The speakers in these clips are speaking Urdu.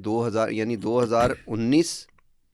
2019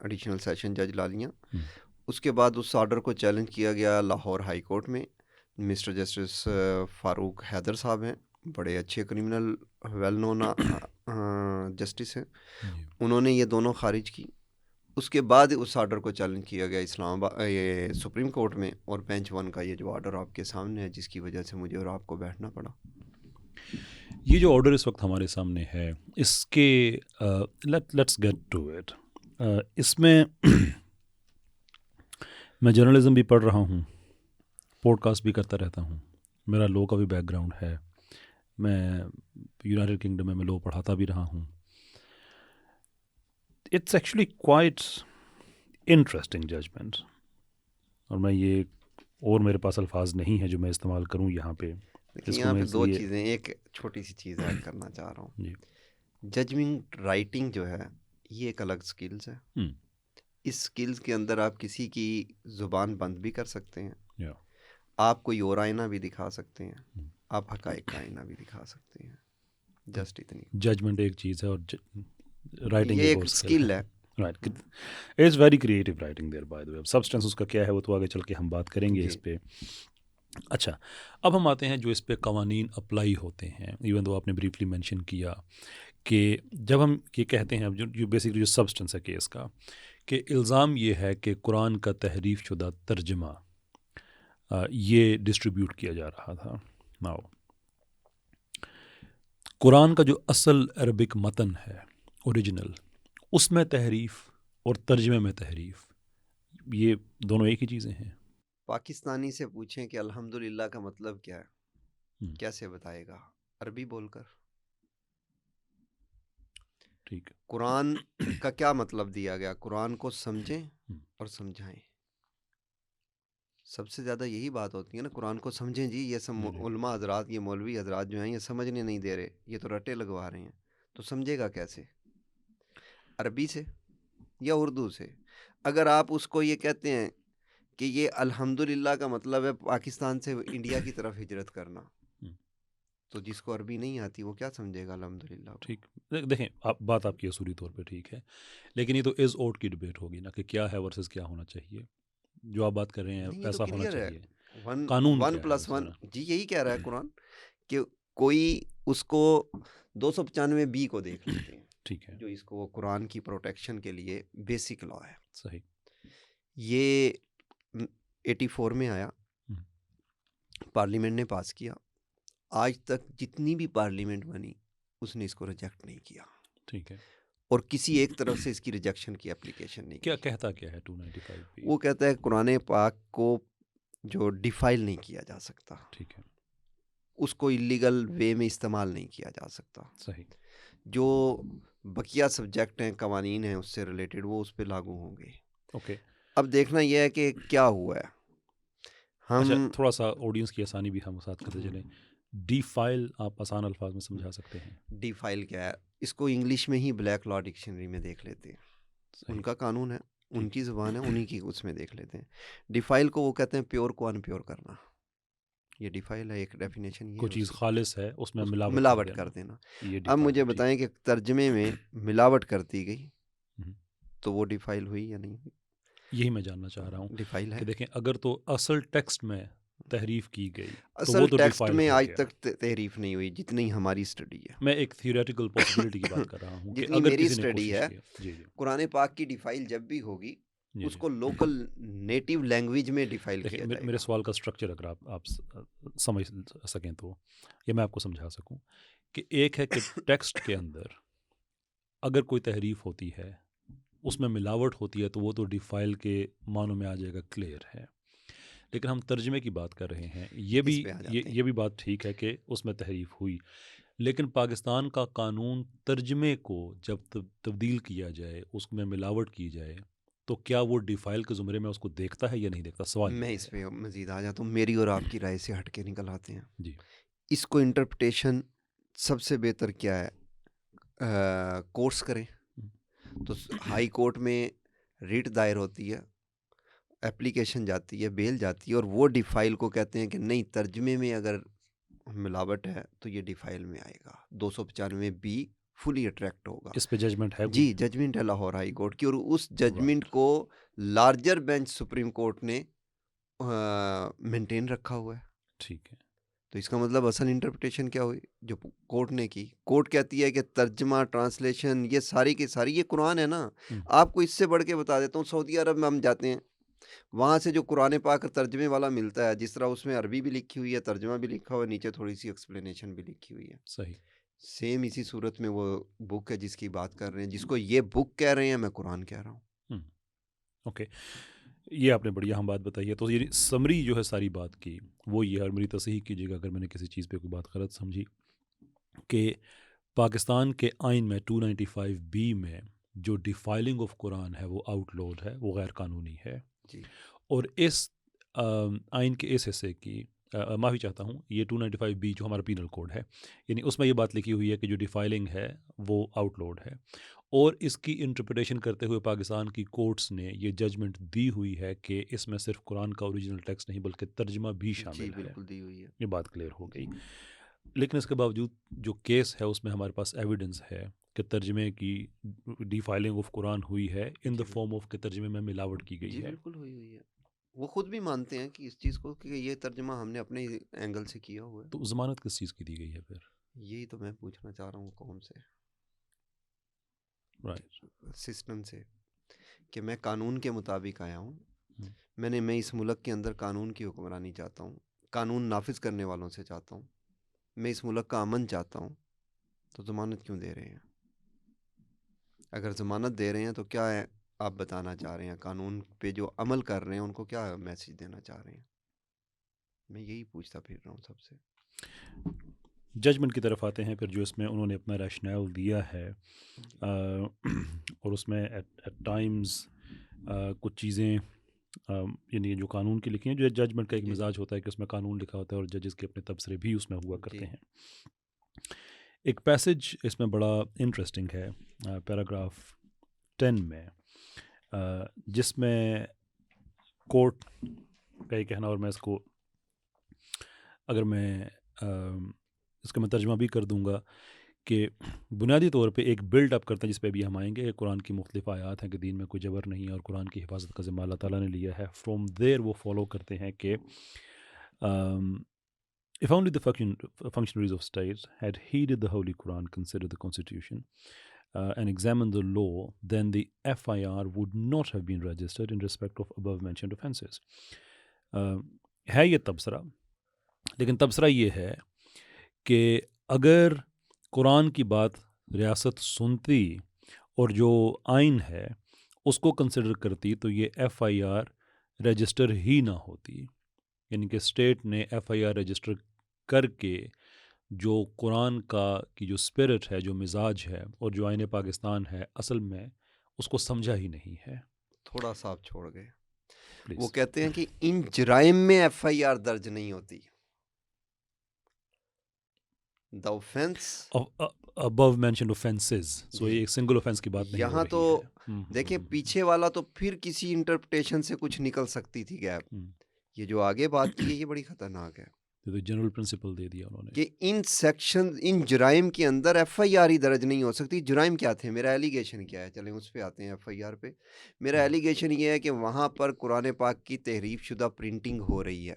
ایڈیشنل سیشن جج لالیاں. ہم، اس کے بعد اس آرڈر کو چیلنج کیا گیا لاہور ہائی کورٹ میں. مسٹر جسٹس فاروق حیدر صاحب ہیں, بڑے اچھے کرمنل ویل نون جسٹس ہیں, جی انہوں نے یہ دونوں خارج کی. اس کے بعد اس آرڈر کو چیلنج کیا گیا اسلام آباد یہ سپریم کورٹ میں, اور بینچ 1 کا یہ جو آرڈر آپ کے سامنے ہے, جس کی وجہ سے مجھے اور آپ کو بیٹھنا پڑا. یہ جو آرڈر اس وقت ہمارے سامنے ہے اس کے لیٹس گیٹ ٹو اٹ. اس میں میں جرنلزم بھی پڑھ رہا ہوں, پوڈ کاسٹ بھی کرتا رہتا ہوں, میرا لو کا بھی بیک گراؤنڈ ہے, میں یونائٹڈ کنگڈم میں لو پڑھاتا بھی رہا ہوں. It's actually quite interesting judgment, اور میں یہ اور میرے پاس الفاظ نہیں ہیں جو میں استعمال کروں یہاں پہ. لیکن اس کو یہاں میں پہ اس 2 لیے چیزیں, ایک چھوٹی سی چیز ایڈ کرنا چاہ رہا ہوں. جی ججمنٹ رائٹنگ جو ہے یہ ایک الگ سکلز ہے. ہم، اس سکلز کے اندر آپ کسی کی زبان بند بھی کر سکتے ہیں, یا آپ کوئی اور آئینہ بھی دکھا سکتے ہیں, ہم. آپ حقائق کا آئینہ بھی دکھا سکتے ہیں. جسٹ اتنی ججمنٹ ایک چیز ہے اور رائٹنگ یہ ایک اور ایک اسکل سکل ہے. ہے. Right, it's very creative writing there by the way. Substance اس کا کیا ہے وہ تو آگے چل کے ہم بات کریں گے جی اس پہ. اچھا, اب ہم آتے ہیں جو اس پہ قوانین اپلائی ہوتے ہیں. ایون تو آپ نے بریفلی مینشن کیا کہ جب ہم یہ کہتے ہیں, اب جو بیسکلی جو سبسٹنس ہے کیس کا, کہ الزام یہ ہے کہ قرآن کا تحریف شدہ ترجمہ یہ ڈسٹریبیوٹ کیا جا رہا تھا. ناؤ قرآن کا جو اصل عربک متن ہے اوریجنل, اس میں تحریف اور ترجمے میں تحریف, یہ دونوں ایک ہی چیزیں ہیں. پاکستانی سے پوچھیں کہ الحمدللہ کا مطلب کیا ہے, ہم، کیسے بتائے گا؟ عربی بول کر. ٹھیک ہے. قرآن کا کیا مطلب دیا گیا؟ قرآن کو سمجھیں ہم، اور سمجھائیں. سب سے زیادہ یہی بات ہوتی ہے نا, قرآن کو سمجھیں جی. یہ سب جی جی علماء حضرات, یہ مولوی حضرات جو ہیں یہ سمجھنے نہیں دے رہے, یہ تو رٹے لگوا رہے ہیں. تو سمجھے گا کیسے؟ عربی سے یا اردو سے؟ اگر آپ اس کو یہ کہتے ہیں کہ یہ الحمدللہ کا مطلب ہے پاکستان سے انڈیا کی طرف ہجرت کرنا, ہم، تو جس کو عربی نہیں آتی وہ کیا سمجھے گا الحمدللہ کو؟ ٹھیک. دیکھیں بات آپ کی اصولی طور پہ ٹھیک ہے, لیکن یہ تو از اوٹ کی ڈبیٹ ہوگی نا, کہ کیا ہے ورسز کیا ہونا چاہیے. جو آپ بات کر رہے ہیں نہیں, یہ تو ایسا ہونا کلیئر ہے. چاہیے. 1 قانون 1 کیا ہے + اس 1 میں؟ جی یہی کہہ رہا ہے قرآن, کہ کوئی اس کو 295 کو دیکھ لیتے ہیں, ٹھیک ہے, جو اس کو قرآن کی پروٹیکشن کے لیے بیسک لا ہے. صحیح. یہ 84 میں آیا, ہم، پارلیمنٹ نے پاس کیا. آج تک جتنی بھی پارلیمنٹ بنی اس نے اس کو ریجیکٹ نہیں کیا, ٹھیک ہے. اور کسی ایک طرف سے اس کی ریجیکشن کی اپلیکیشن نہیں کیا کی. کہتا کیا ہے 295 پہ؟ وہ کہتا ہے قرآن پاک کو جو ڈیفائل نہیں کیا جا سکتا, ٹھیک ہے, اس کو ایلیگل وے میں استعمال نہیں کیا جا سکتا. صحیح. جو بقیہ سبجیکٹ ہیں, قوانین ہیں اس سے ریلیٹڈ, وہ اس پہ لاگو ہوں گے. اوکے. اب دیکھنا یہ ہے کہ کیا ہوا ہے. اچھا, ہم تھوڑا سا آڈینس کی آسانی بھی ہم ساتھ کرتے چلیں. ڈی فائل آپ آسان الفاظ میں سمجھا سکتے ہیں؟ ڈیفائل کیا ہے, اس کو انگلش میں ہی بلیک لا ڈکشنری میں دیکھ لیتے ہیں. ان صحیح. کا قانون ہے, ان ٹھیک. کی زبان ہے, انہی کی اس میں دیکھ لیتے ہیں. ڈیفائل کو وہ کہتے ہیں پیور کو ان پیور کرنا. یہ ڈیفائل ہے, ایک ڈیفینیشن یہ کوئی ہے اس چیز کی, خالص ہے اس میں ملاوٹ کر دینا. یہ اب defile مجھے ہے. ٹھیک. بتائیں کہ ترجمے میں ملاوٹ کر دی گئی ہم، تو وہ ڈیفائل ہوئی یا نہیں ہوئی؟ یہی میں جاننا چاہ رہا ہوں ڈیفائل ہے. کہ دیکھیں اگر تو اصل ٹیکسٹ میں تحریف کی گئی تو اصل وہ تو ٹیکسٹ ڈیفائل میں ہو آج گیا. تک تحریف نہیں ہوئی جتنی ہماری اسٹڈی ہے. میں ایک تھیوریٹیکل پاسبلٹی کی بات کر رہا ہوں کہ جتنی اگر میری کسی نے اسٹڈی کوشش ہے, کی. جی جی قرآن پاک کی ڈیفائل جب بھی ہوگی جی اس جی. کو لوکل نیٹیو لینگویج میں ڈیفائل دیکھیں کیا جائے میرے گا. سوال کا اسٹرکچر اگر آپ سمجھ سکیں تو یہ میں آپ کو سمجھا سکوں کہ ایک ہے کہ ٹیکسٹ کے اندر اگر کوئی تحریف ہوتی ہے, اس میں ملاوٹ ہوتی ہے, تو وہ تو ڈیفائل کے معنوں میں آ جائے گا, کلیئر ہے. لیکن ہم ترجمے کی بات کر رہے ہیں, یہ بھی اس پہ آ جاتے ہیں. یہ بھی بات ٹھیک ہے کہ اس میں تحریف ہوئی, لیکن پاکستان کا قانون ترجمے کو جب تبدیل کیا جائے, اس میں ملاوٹ کی جائے, تو کیا وہ ڈیفائل کے زمرے میں اس کو دیکھتا ہے یا نہیں دیکھتا؟ سوال میں یہ اس ہے. پہ مزید آ جاتا ہوں, میری اور آپ کی رائے سے ہٹ کے نکل آتے ہیں. جی اس کو انٹرپریٹیشن سب سے بہتر کیا ہے, کورس کریں. تو ہائی کورٹ میں ریٹ دائر ہوتی ہے, اپلیکیشن جاتی ہے, بیل جاتی ہے, اور وہ ڈیفائل کو کہتے ہیں کہ نہیں, ترجمے میں اگر ملاوٹ ہے تو یہ ڈیفائل میں آئے گا. 295B فلی اٹریکٹ ہوگا. اس پہ ججمنٹ ہے جی ججمنٹ ہے لاہور ہائی کورٹ کی, اور اس ججمنٹ کو لارجر بینچ سپریم کورٹ نے مینٹین رکھا ہوا ہے. ٹھیک ہے. تو اس کا مطلب اصل انٹرپریٹیشن کیا ہوئی جو کورٹ نے کی؟ کورٹ کہتی ہے کہ ترجمہ ٹرانسلیشن یہ ساری کی ساری یہ قرآن ہے نا. آپ کو اس سے بڑھ کے بتا دیتا ہوں, سعودی عرب میں ہم جاتے ہیں, وہاں سے جو قرآن پاک ترجمے والا ملتا ہے, جس طرح اس میں عربی بھی لکھی ہوئی ہے, ترجمہ بھی لکھا ہوا ہے, نیچے تھوڑی سی ایکسپلینیشن بھی لکھی ہوئی ہے. صحیح. سیم اسی صورت میں وہ بک ہے جس کی بات کر رہے ہیں, جس کو یہ بک کہہ رہے ہیں, میں قرآن کہہ رہا ہوں. اوکے, یہ آپ نے بڑی اہم بات بتائی ہے. تو یہ سمری جو ہے ساری بات کی وہ یہ, اور میری تصحیح کیجیے گا اگر میں نے کسی چیز پہ کوئی بات غلط سمجھی, کہ پاکستان کے آئین میں 295B میں جو ڈیفائلنگ آف قرآن ہے وہ آؤٹ لوڈ ہے, وہ غیر قانونی ہے. جی. اور اس آئین کے اس حصے کی معافی چاہتا ہوں, یہ 295B جو ہمارا پینل کوڈ ہے, یعنی اس میں یہ بات لکھی ہوئی ہے کہ جو ڈیفائلنگ ہے وہ آؤٹ لوڈ ہے, اور اس کی انٹرپریٹیشن کرتے ہوئے پاکستان کی کورٹس نے یہ ججمنٹ دی ہوئی ہے کہ اس میں صرف قرآن کا اوریجنل ٹیکسٹ نہیں بلکہ ترجمہ بھی شامل ہے. بالکل دی ہوئی ہے. یہ بات کلیئر ہو گئی. لیکن اس کے باوجود جو کیس ہے اس میں ہمارے پاس ایویڈنس ہے کہ ترجمے کی ڈی فائلنگ آف قرآن ہوئی ہے ان دا فارم آف کہ ترجمے میں ملاوٹ کی گئی جی ہے. بالکل ہوئی ہوئی ہے. وہ خود بھی مانتے ہیں کہ اس چیز کو کہ یہ ترجمہ ہم نے اپنے اینگل سے کیا ہوا ہے. تو ضمانت کس چیز کی دی گئی ہے پھر؟ یہی تو میں پوچھنا چاہ رہا ہوں قوم سے, سسٹم سے, کہ میں قانون کے مطابق آیا ہوں. میں اس ملک کے اندر قانون کی حکمرانی چاہتا ہوں, قانون نافذ کرنے والوں سے چاہتا ہوں, میں اس ملک کا امن چاہتا ہوں. تو ضمانت کیوں دے رہے ہیں؟ اگر ضمانت دے رہے ہیں تو کیا ہے آپ بتانا چاہ رہے ہیں؟ قانون پہ جو عمل کر رہے ہیں ان کو کیا میسیج دینا چاہ رہے ہیں؟ میں یہی پوچھتا پھر رہا ہوں سب سے. ججمنٹ کی طرف آتے ہیں پھر, جو اس میں انہوں نے اپنا ریشنل دیا ہے, اور اس میں ایٹ ٹائمز کچھ چیزیں یعنی جو قانون کی لکھی ہیں, جو ججمنٹ کا ایک مزاج ہوتا ہے کہ اس میں قانون لکھا ہوتا ہے اور ججز کے اپنے تبصرے بھی اس میں ہوا کرتے ہیں. ایک پیسج اس میں بڑا انٹرسٹنگ ہے, پیراگراف 10 میں, جس میں کورٹ کا یہ کہنا, اور میں اس کو اگر میں اس کا میں ترجمہ بھی کر دوں گا, کہ بنیادی طور پہ ایک بلڈ اپ کرتے ہیں جس پہ بھی ہم آئیں گے. قرآن کی مختلف آیات ہیں کہ دین میں کوئی جبر نہیں ہے اور قرآن کی حفاظت کا ذمہ اللہ تعالیٰ نے لیا ہے. فرام دیر وہ فالو کرتے ہیں کہ if only the functionaries of states had heeded the Holy Quran, considered the Constitution, and examined the law, then the FIR would not have been registered in respect of above-mentioned offences. ہے یہ تبصرہ, لیکن تبصرہ یہ ہے کہ اگر قرآن کی بات ریاست سنتی اور جو آئین ہے اس کو کنسیڈر کرتی تو یہ FIR رجسٹر ہی نہ ہوتی. یعنی کہ اسٹیٹ نے FIR رجسٹر کر کے جو قرآن کی جو اسپرٹ ہے, جو مزاج ہے, اور جو آئین پاکستان ہے, اصل میں اس کو سمجھا ہی نہیں ہے. تھوڑا سا آپ چھوڑ گئے. Please. وہ کہتے ہیں کہ ان جرائم میں FIR درج نہیں ہوتی. The offense above mentioned offenses. So یہ ایک سنگل offense کی بات نہیں ہو یہاں رہی تو ہے. دیکھیں پیچھے والا تو پھر کسی انٹرپریٹیشن سے کچھ نکل سکتی تھی گیپ. یہ جو آگے بات کی ہے یہ بڑی خطرناک ہے. تو جنرل پرنسپل دے دیا انہوں نے کہ ان سیکشن ان جرائم کے اندر FIR ہی درج نہیں ہو سکتی. جرائم کیا تھے؟ میرا ایلیگیشن کیا ہے؟ چلیں اس پہ آتے ہیں, FIR پہ. میرا ایلیگیشن یہ ہے کہ وہاں پر قرآن پاک کی تحریف شدہ پرنٹنگ ہو رہی ہے.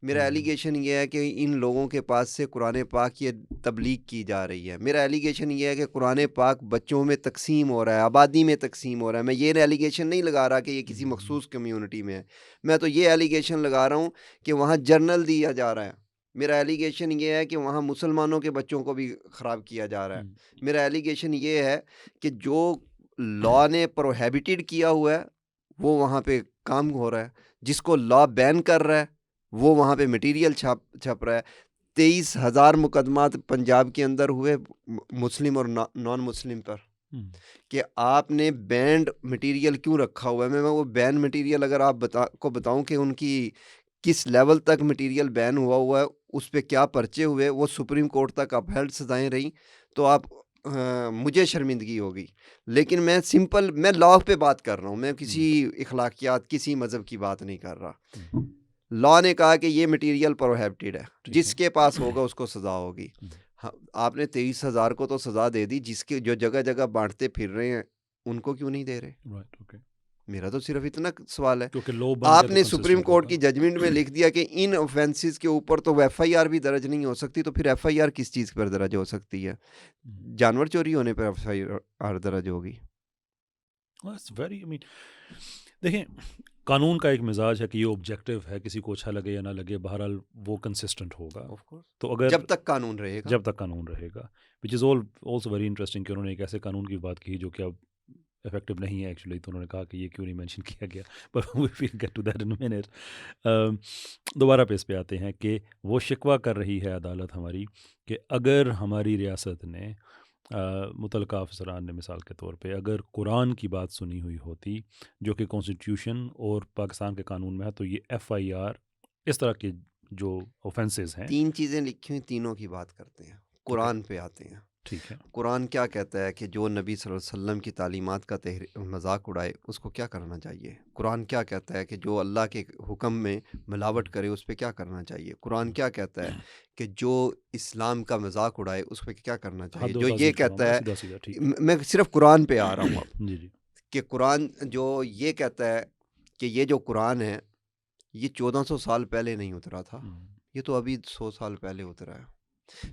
میرا ایلیگیشن یہ ہے کہ ان لوگوں کے پاس سے قرآن پاک یہ تبلیغ کی جا رہی ہے. میرا ایلیگیشن یہ ہے کہ قرآن پاک بچوں میں تقسیم ہو رہا ہے, آبادی میں تقسیم ہو رہا ہے. میں یہ ایلیگیشن نہیں لگا رہا کہ یہ کسی مخصوص کمیونٹی میں ہے. میں تو یہ ایلیگیشن لگا رہا ہوں کہ وہاں جرنل دیا جا رہا ہے. میرا ایلیگیشن یہ ہے کہ وہاں مسلمانوں کے بچوں کو بھی خراب کیا جا رہا ہے. میرا ایلیگیشن یہ ہے کہ جو لا نے پروہیبٹڈ کیا ہوا ہے وہ وہاں پہ کام ہو رہا ہے, جس کو لا بین کر رہا ہے وہ وہاں پہ مٹیریل چھپ رہا ہے. 23,000 مقدمات پنجاب کے اندر ہوئے مسلم اور نان مسلم پر, کہ آپ نے بینڈ مٹیریل کیوں رکھا ہوا ہے. میں وہ بین مٹیریل اگر آپ کو بتاؤں کہ ان کی کس لیول تک مٹیریل بین ہوا ہے, اس پہ کیا پرچے ہوئے, وہ سپریم کورٹ تک اپہیلڈ سزائیں رہیں, تو آپ مجھے شرمندگی ہوگی. لیکن میں لا پہ بات کر رہا ہوں, میں کسی اخلاقیات کسی مذہب کی بات نہیں کر رہا. لا نے کہا کہ یہ مٹیریل پروہیبٹڈ ہے, جس کے پاس ہوگا اس کو سزا ہوگی. آپ نے 23,000 کو تو سزا دے دی، جس کے جو جگہ جگہ بانٹتے پھر رہے ہیں ان کو کیوں نہیں دے رہے؟ رائٹ، اوکے، میرا تو صرف اتنا سوال ہے. کیونکہ لو بن آپ گیا تو نے سپریم کنسسٹنٹ کورٹ کی ہوگا. ججمنٹ میں لکھ دیا کہ ان اوفینسز کے اوپر تو ایف آئی آر بھی درج نہیں ہو سکتی، تو پھر ایف آئی آر کس چیز پر درج ہو سکتی ہے؟ جانور چوری ہونے پر ایف آئی آر درج ہوگی. دیکھیں، قانون کا ایک مزاج ہے کہ یہ آبجیکٹو ہے، کسی کو اچھا لگے یا نہ لگے، بہرحال وہ کنسسٹنٹ ہوگا. تو اگر جب تک قانون رہے گا، جب تک قانون رہے گا، وچ از آلسو ویری انٹرسٹنگ کہ انہوں نے ایک ایسے قانون کی بات کی جو کہ اب افیکٹو نہیں ہے ایکچولی. تو انہوں نے کہا کہ یہ کیوں نہیں مینشن کیا گیا، but we will get to that in a minute. دوبارہ پیس پہ آتے ہیں کہ وہ شکوہ کر رہی ہے عدالت ہماری کہ اگر ہماری ریاست نے متعلقہ افسران نے مثال کے طور پہ اگر قرآن کی بات سنی ہوئی ہوتی جو کہ کانسٹیٹیوشن اور پاکستان کے قانون میں ہے، تو یہ ایف آئی آر اس طرح کے جو اوفینسز ہیں. 3 چیزیں لکھی ہوئی، تینوں کی بات کرتے ہیں. قرآن پہ آتے ہیں. ٹھیک ہے، قرآن کیا کہتا ہے کہ جو نبی صلی اللہ علیہ وسلم کی تعلیمات کا مذاق اڑائے اس کو کیا کرنا چاہیے؟ قرآن کیا کہتا ہے کہ جو اللہ کے حکم میں ملاوٹ کرے اس پہ کیا کرنا چاہیے؟ قرآن کیا کہتا ہے کہ جو اسلام کا مذاق اڑائے اس پہ کیا کرنا چاہیے؟ جو یہ کہتا ہے، میں صرف قرآن پہ آ رہا ہوں اب، جی جی، کہ قرآن جو یہ کہتا ہے کہ یہ جو قرآن ہے یہ 1400 سال پہلے نہیں اترا تھا، یہ تو ابھی 100 سال پہلے اترا ہے.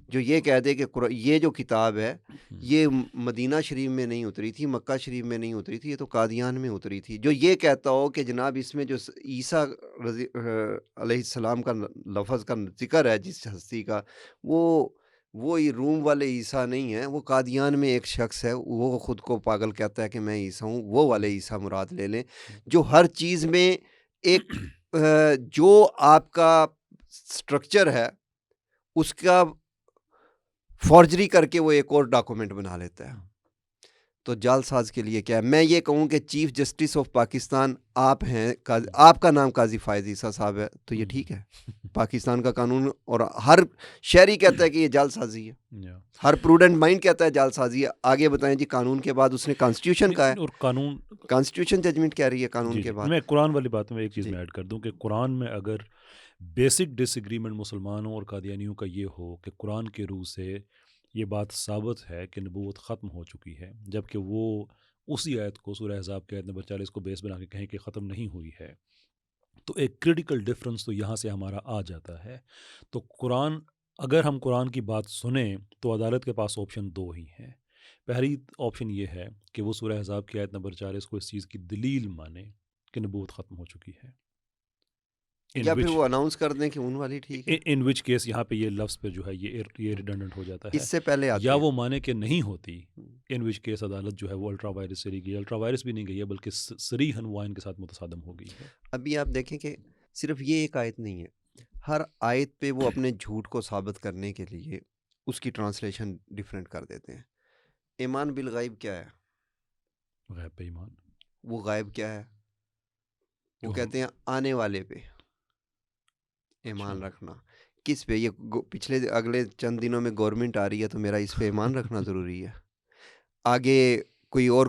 جو یہ کہہ دے کہ یہ جو کتاب ہے یہ مدینہ شریف میں نہیں اتری تھی، مکہ شریف میں نہیں اتری تھی، یہ تو قادیان میں اتری تھی. جو یہ کہتا ہو کہ جناب اس میں جو عیسیٰ علیہ السلام کا لفظ کا ذکر ہے جس ہستی کا، وہ روم والے عیسیٰ نہیں ہیں، وہ قادیان میں ایک شخص ہے، وہ خود کو پاگل کہتا ہے کہ میں عیسیٰ ہوں، وہ والے عیسیٰ مراد لے لیں. جو ہر چیز میں ایک جو آپ کا سٹرکچر ہے اس کا فورجری کر کے وہ ایک اور ڈاکومنٹ بنا لیتا ہے. تو جعل ساز کے لیے کیا ہے؟ میں یہ کہوں کہ چیف جسٹس آف پاکستان آپ ہیں، آپ کا نام قاضی فائز عیسیٰ صاحب ہے، تو یہ ٹھیک ہے؟ پاکستان کا قانون اور ہر شہری کہتا ہے کہ یہ جعل سازی ہے، ہر پروڈنٹ مائنڈ کہتا ہے جعل سازی ہے. آگے بتائیں جی، قانون کے بعد اس نے کانسٹیٹیوشن کا ہے، اور کانسٹیٹیوشن ججمنٹ کہہ رہی ہے قانون کے بعد. میں قرآن والی بات میں ایک چیز میں ایڈ کر دوں کہ قرآن میں اگر بیسک ڈس ایگریمنٹ مسلمانوں اور قادیانیوں کا یہ ہو کہ قرآن کے روح سے یہ بات ثابت ہے کہ نبوت ختم ہو چکی ہے، جبکہ وہ اسی آیت کو سورہ احزاب کے آیت نمبر 40 کو بیس بنا کے کہیں کہ ختم نہیں ہوئی ہے، تو ایک کریٹیکل ڈفرنس تو یہاں سے ہمارا آ جاتا ہے. تو اگر ہم قرآن کی بات سنیں تو عدالت کے پاس آپشن 2 ہی ہیں. پہلی آپشن یہ ہے کہ وہ سورہ احزاب کی آیت نمبر 40 کو اس چیز کی دلیل مانے کہ نبوت ختم ہو چکی ہے، یا پھر وہ اناؤنس کر دیں کہ ان والی ٹھیک ہے. ان وچ کیس یہاں پہ یہ لفظ پہ جو ہے یہ ریڈنڈنٹ ہو جاتا ہے. اس سے پہلے یا وہ مانے کہ نہیں ہوتی، ان وچ کیس عدالت جو ہے وہ الٹرا وائرس سے گئی، الٹرا وائرس بھی نہیں گئی ہے بلکہ صریحاً وائن کے ساتھ متصادم ہو گئی ہے. ابھی آپ دیکھیں کہ صرف یہ ایک آیت نہیں ہے، ہر آیت پہ وہ اپنے جھوٹ کو ثابت کرنے کے لیے اس کی ٹرانسلیشن ڈیفرنٹ کر دیتے ہیں. ایمان بالغیب کیا ہے؟ غیب پہ ایمان. وہ غائب کیا ہے؟ وہ کہتے ہیں آنے والے پہ ایمان رکھنا. کس پہ؟ یہ اگلے چند دنوں میں گورنمنٹ آ رہی ہے تو میرا اس پہ ایمان رکھنا ضروری ہے. آگے کوئی اور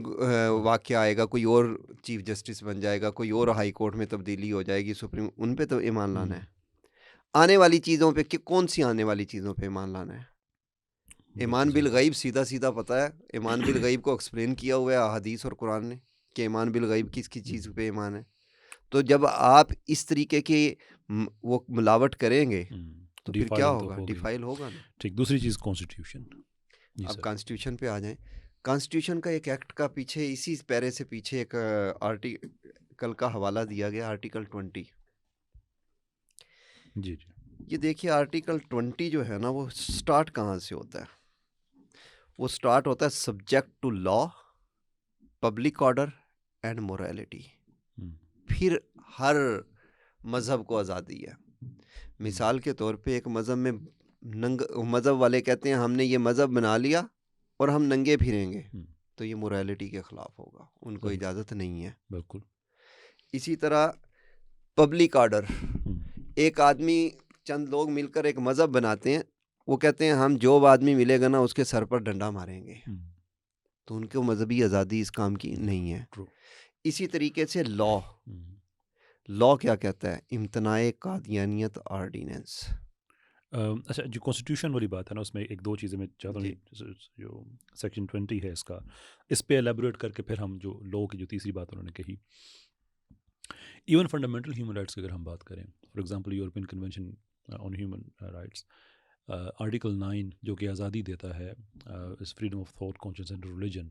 واقعہ آئے گا، کوئی اور چیف جسٹس بن جائے گا، کوئی اور ہائی کورٹ میں تبدیلی ہو جائے گی سپریم، ان پہ تو ایمان لانا ہے. آنے والی چیزوں پہ کون سی آنے والی چیزوں پہ ایمان لانا ہے؟ ایمان بالغیب سیدھا سیدھا پتہ ہے، ایمان بالغیب کو ایکسپلین کیا ہوا ہے احادیث اور قرآن نے کہ ایمان بالغیب کس کی چیز پہ ایمان ہے. تو جب آپ اس طریقے کی وہ ملاوٹ کریں گے تو پھر کیا ہوگا؟ ڈیفائل ہوگا نا. ٹھیک. دوسری چیز کانسٹیٹیوشن. اب کانسٹیٹیوشن پہ آ جائیں. کانسٹیٹیوشن کا ایک ایکٹ کا پیچھے اسی پیرے سے پیچھے ایک آرٹیکل کا حوالہ دیا گیا، آرٹیکل 20. جی. یہ دیکھیے آرٹیکل 20 جو ہے نا وہ سٹارٹ کہاں سے ہوتا ہے؟ وہ سٹارٹ ہوتا ہے subject to law, public order and morality. پھر ہر مذہب کو آزادی ہے. مثال کے طور پہ ایک مذہب میں مذہب والے کہتے ہیں ہم نے یہ مذہب بنا لیا اور ہم ننگے پھریں گے، تو یہ موریلٹی کے خلاف ہوگا، ان کو اجازت نہیں ہے. بالکل. اسی طرح پبلک آرڈر، ایک آدمی چند لوگ مل کر ایک مذہب بناتے ہیں، وہ کہتے ہیں ہم جو آدمی ملے گا نا اس کے سر پر ڈنڈا ماریں گے، تو ان کو مذہبی آزادی اس کام کی نہیں ہے. اسی طریقے سے لا کیا کہتا ہے؟ امتناع قادیانیت آرڈیننس. اچھا جو کانسٹیٹیوشن والی بات ہے نا، اس میں ایک دو چیزیں میں چاہتا جی ہوں، جو سیکشن 20 ہے اس پہ ایلیبوریٹ کر کے پھر ہم جو لو کی جو تیسری بات انہوں نے کہی، ایون فنڈامنٹل ہیومن رائٹس کی اگر ہم بات کریں، for example European Convention on Human Rights, article 9 جو کہ آزادی دیتا ہے اس freedom of thought, conscience and religion,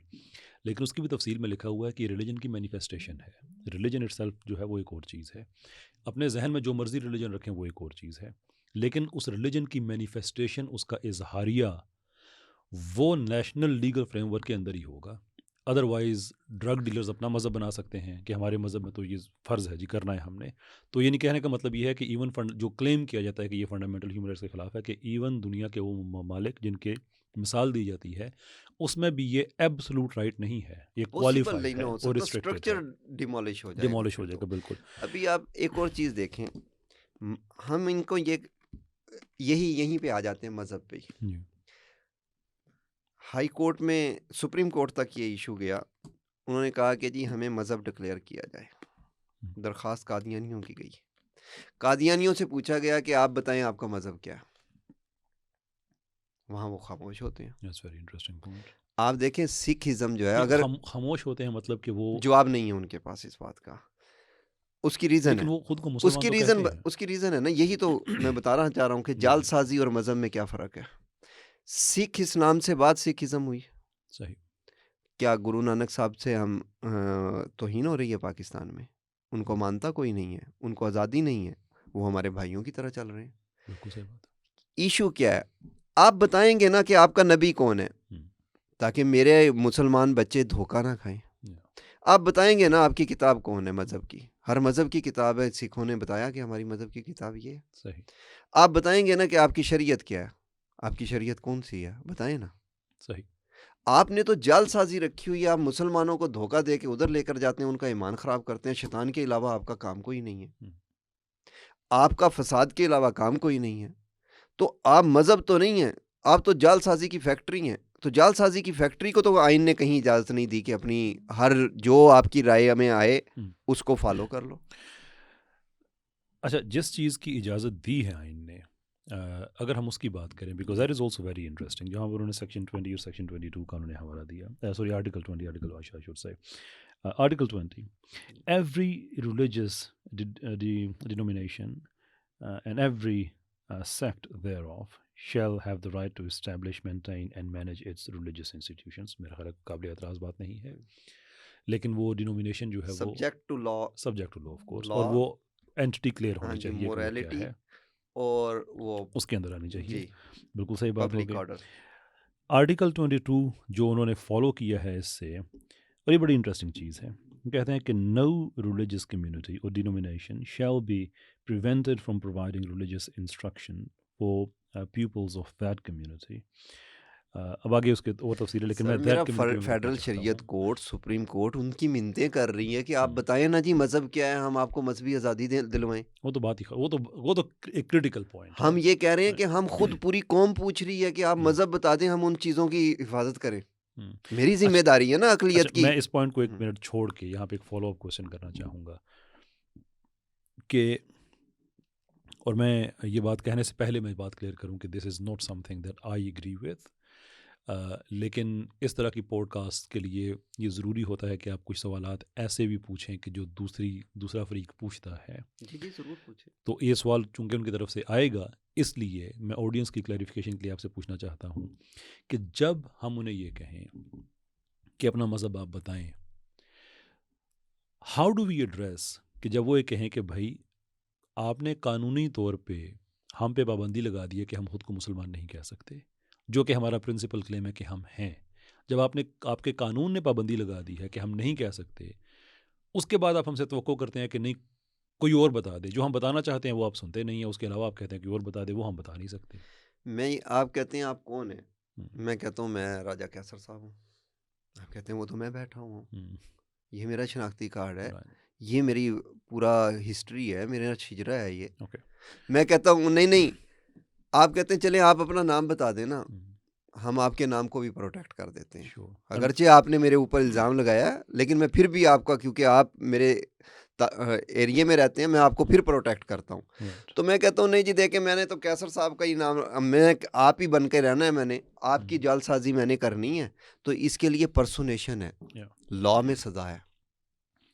لیکن اس کی بھی تفصیل میں لکھا ہوا ہے کہ ریلیجن کی مینیفیسٹیشن ہے، ریلیجن اٹ سیلف جو ہے وہ ایک اور چیز ہے، اپنے ذہن میں جو مرضی ریلیجن رکھیں وہ ایک اور چیز ہے، لیکن اس ریلیجن کی مینیفیسٹیشن، اس کا اظہاریہ، وہ نیشنل لیگل فریم ورک کے اندر ہی ہوگا۔ ادروائز ڈرگ ڈیلرز اپنا مذہب بنا سکتے ہیں کہ ہمارے مذہب میں تو یہ فرض ہے جی کرنا ہے ہم نے، تو یہ نہیں کہنے کا مطلب یہ ہے کہ ایون جو کلیم کیا جاتا ہے کہ یہ فنڈامنٹل ہیومن رائٹس کے خلاف ہے، کہ ایون دنیا کے وہ ممالک جن کے مثال دی جاتی ہے اس میں بھی یہ ایبسلوٹ رائٹ نہیں ہے، یہ پاسبل کوالیفائڈ نہیں نہ ہے ہو اور سکتا، ریسٹرکٹڈ ہے، اسٹرکچر ڈیمولش ہو جائے گا ڈیمولش ہو پھر جائے تو۔ گا بالکل۔ ابھی آپ ایک اور چیز دیکھیں، ہم ان کو یہیں پہ آ جاتے ہیں مذہب پہ ہی۔ جی ہائی کورٹ میں، سپریم کورٹ تک یہ ایشو گیا، انہوں نے کہا کہ جی ہمیں مذہب ڈکلیئر کیا جائے، درخواست قادیانیوں کی گئی، قادیانیوں سے پوچھا گیا کہ آپ بتائیں آپ کا مذہب کیا ہے، وہاں وہ خاموش ہوتے ہیں۔ That's very interesting point۔ آپ دیکھیں سکھ ازم جو ہے، نہیں، اگر خاموش ہوتے ہیں مطلب کہ وہ، جواب نہیں ہے ان کے پاس اس بات کا، اس کی ریزن ہے، لیکن وہ خود کو اس مسلمان کی تو ریزن کہتے ہیں۔ اس کی ریزن ہے نا، یہی تو میں بتانا چاہ رہا ہوں کہ جال سازی اور مذہب میں کیا فرق ہے۔ سکھ اسلام سے بعد سکھ ازم ہوئی، صحیح۔ کیا گرو نانک صاحب سے ہم توہین ہو رہی ہے پاکستان میں؟ ان کو مانتا کوئی نہیں ہے، ان کو آزادی نہیں ہے، وہ ہمارے بھائیوں کی طرح چل رہے ہیں۔ بالکل صحیح بات ہے۔ ایشو کیا ہے؟ آپ بتائیں گے نا کہ آپ کا نبی کون ہے، تاکہ میرے مسلمان بچے دھوکہ نہ کھائیں۔ آپ بتائیں گے نا آپ کی کتاب کون ہے مذہب کی، ہر مذہب کی کتاب ہے، سکھوں نے بتایا کہ ہماری مذہب کی کتاب یہ ہے۔ صحیح آپ بتائیں گے نا کہ آپ کی شریعت کیا ہے، آپ کی شریعت کون سی ہے، بتائیں نا۔ صحیح۔ آپ نے تو جال سازی رکھی ہوئی ہے، آپ مسلمانوں کو دھوکہ دے کے ادھر لے کر جاتے ہیں، ان کا ایمان خراب کرتے ہیں، شیطان کے علاوہ آپ کا کام کوئی نہیں ہے، آپ کا فساد کے علاوہ کام کوئی نہیں ہے، تو آپ مذہب تو نہیں ہیں، آپ تو جال سازی کی فیکٹری ہیں۔ تو جال سازی کی فیکٹری کو تو آئین نے کہیں اجازت نہیں دی کہ اپنی ہر جو آپ کی رائے میں آئے اس کو فالو کر لو۔ اچھا، جس چیز کی اجازت دی ہے آئین نے، اگر ہم اس کی بات کریں، because that is also very interesting, جہاں پر انہوں نے سیکشن 20 اور سیکشن 22 کا انہوں نے حوالہ دیا، sorry article 20، article 20 every religious denomination and every sect thereof shall have the right to establish, maintain and manage its religious institutions۔ میرا خیال ہے قابل اعتراض بات نہیں ہے، لیکن وہ ڈینومینیشن جو ہے وہ subject to law, subject to law of course, اور وہ اینٹی کلیئر ہاں ہونی جی، چاہیے کہ وہ کیا مورالٹی ہے، اور وہ اس کے اندر آنی چاہیے۔ جی بالکل صحیح بات پبلک ہوگی۔ آرڈر۔ آرٹیکل 22 جو انہوں نے فالو کیا ہے اس سے، اور یہ بڑی انٹرسٹنگ چیز ہے، کہتے ہیں کہ no religious community or denomination shall be prevented from providing religious instruction for pupils of that community۔ اب آگے اس کے اور تفصیل ہے، لیکن میں میرا that community میں فیڈرل چاہتا شریعت ہوں، کورٹ، سپریم کورٹ ان کی منتیں کر رہی ہیں کہ آپ بتائیں نا جی مذہب کیا ہے، ہم آپ کو مذہبی آزادی دلوائیں۔ وہ تو بات ہی وہ تو ایک کریٹیکل پوائنٹ ہے۔ ہم یہ کہہ رہے ہیں کہ ہم خود پوری قوم پوچھ رہی ہے کہ آپ مذہب بتا دیں، ہم ان چیزوں کی حفاظت کریں، میری ذمہ داری ہے نا اقلیت کی۔ میں اس پوائنٹ کو ایک منٹ چھوڑ کے یہاں پہ ایک فالو اپ کوسچن کرنا چاہوں گا کہ، اور میں یہ بات کہنے سے پہلے میں بات کلیئر کروں کہ this is not something that I agree with, لیکن اس طرح کی پوڈ کاسٹ کے لیے یہ ضروری ہوتا ہے کہ آپ کچھ سوالات ایسے بھی پوچھیں کہ جو دوسرا فریق پوچھتا ہے۔ جی ضرور پوچھیں۔ تو یہ سوال چونکہ ان کی طرف سے آئے گا، اس لیے میں آڈینس کی کلیریفیکیشن کے لیے آپ سے پوچھنا چاہتا ہوں کہ جب ہم انہیں یہ کہیں کہ اپنا مذہب آپ بتائیں، ہاؤ ڈو وی ایڈریس کہ جب وہ یہ کہیں کہ بھائی آپ نے قانونی طور پہ ہم پہ پابندی لگا دی ہے کہ ہم خود کو مسلمان نہیں کہہ سکتے، جو کہ ہمارا پرنسپل کلیم ہے کہ ہم ہیں، جب آپ کے قانون نے پابندی لگا دی ہے کہ ہم نہیں کہہ سکتے، اس کے بعد آپ ہم سے توقع کرتے ہیں کہ نہیں کوئی اور بتا دے، جو ہم بتانا چاہتے ہیں وہ آپ سنتے نہیں ہیں، اس کے علاوہ آپ کہتے ہیں کہ اور بتا دے، وہ ہم بتا نہیں سکتے۔ آپ کہتے ہیں آپ کون ہیں، میں کہتا ہوں میں راجہ کیسر صاحب ہوں، آپ کہتے ہیں وہ تو میں بیٹھا ہوں، یہ میرا شناختی کارڈ ہے، یہ میری پورا ہسٹری ہے، میرا شجرہ ہے یہ۔ میں کہتا ہوں نہیں، آپ کہتے ہیں چلیں آپ اپنا نام بتا دیں نا، ہم آپ کے نام کو بھی پروٹیکٹ کر دیتے ہیں، اگرچہ آپ نے میرے اوپر الزام لگایا، لیکن میں پھر بھی آپ کا، کیونکہ آپ میرے ایریے میں رہتے ہیں، میں آپ کو پھر پروٹیکٹ کرتا ہوں. Right. تو میں کہتا ہوں نہیں جی دیکھیں میں نے تو کیسر صاحب کا ہی نام، میں آپ ہی بن کے رہنا ہے، میں نے آپ کی جال سازی میں نے کرنی ہے. تو اس کے لیے پرسونیشن ہے، Yeah. لا میں سزا ہے.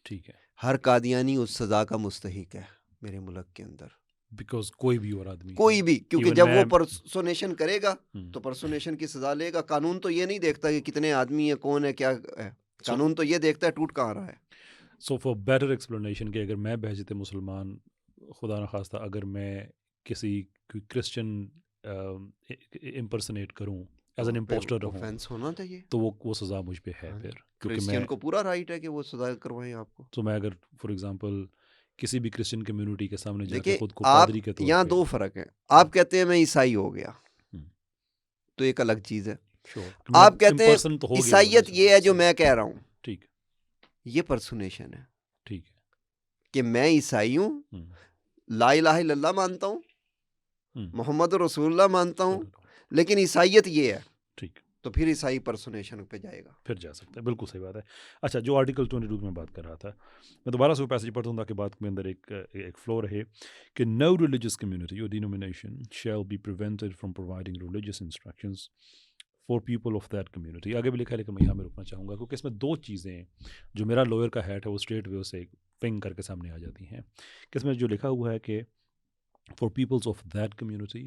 ٹھیک ہے. ہر قادیانی اس سزا کا مستحق ہے میرے ملک کے اندر، بیکاز کوئی بھی اور آدمی کوئی بھی، کیونکہ Even جب میں وہ پرسونیشن کرے گا تو پرسونیشن کی سزا لے گا. قانون تو یہ نہیں دیکھتا کہ کتنے آدمی ہیں، کون ہے، کیا ہے. قانون تو یہ دیکھتا ہے ٹوٹ کہاں رہا ہے. سو فار بیٹر ایکسپلینیشن کہ اگر میں بحیثیت مسلمان خدا نخواستہ اگر میں کسی کرسچن امپرسنیٹ کروں، ایز این امپوسٹر رہوں، اوفینس ہونا چاہیے. تو وہ سزا مجھ پہ ہے پھر، کیونکہ میں کرسچین کو پورا رائٹ ہے کہ وہ سزا کروائیں آپ کو. تو میں اگر فار ایگزامپل کسی بھی کرسچن کمیونٹی کے سامنے جا کے دیکھیے خود کو آپ پادری کے طور یہاں پہ دو فرق ہیں. آپ کہتے ہیں میں عیسائی ہو گیا تو ایک الگ چیز ہے. آپ کہتے ہیں عیسائیت یہ ہے جو میں کہہ رہا ہوں، ٹھیک یہ پرسونیشن ہے ٹھیک ہے کہ میں عیسائی ہوں، لا الہ الا اللہ مانتا ہوں، محمد رسول اللہ مانتا ہوں، لیکن عیسائیت یہ ہے، ٹھیک تو پھر عیسائی پرسونیشن پہ جائے گا. پھر جا سکتا ہے. بالکل صحیح بات ہے. اچھا، جو آرٹیکل 22 میں بات کر رہا تھا، میں دوبارہ سے وہ پیسج پڑھتا ہوں تاکہ بات میں اندر ایک فلو رہے کہ no religious community or denomination shall be prevented from providing religious instructions for people of that community. آگے بھی لکھا ہے لیکن میں یہاں میں رکنا چاہوں گا کیونکہ اس میں دو چیزیں ہیں جو میرا لوئر کا ہیٹ ہے وہ اسٹریٹ وے سے پنگ کر کے سامنے آ جاتی ہیں. کہ اس میں جو لکھا ہوا ہے کہ for peoples of that community,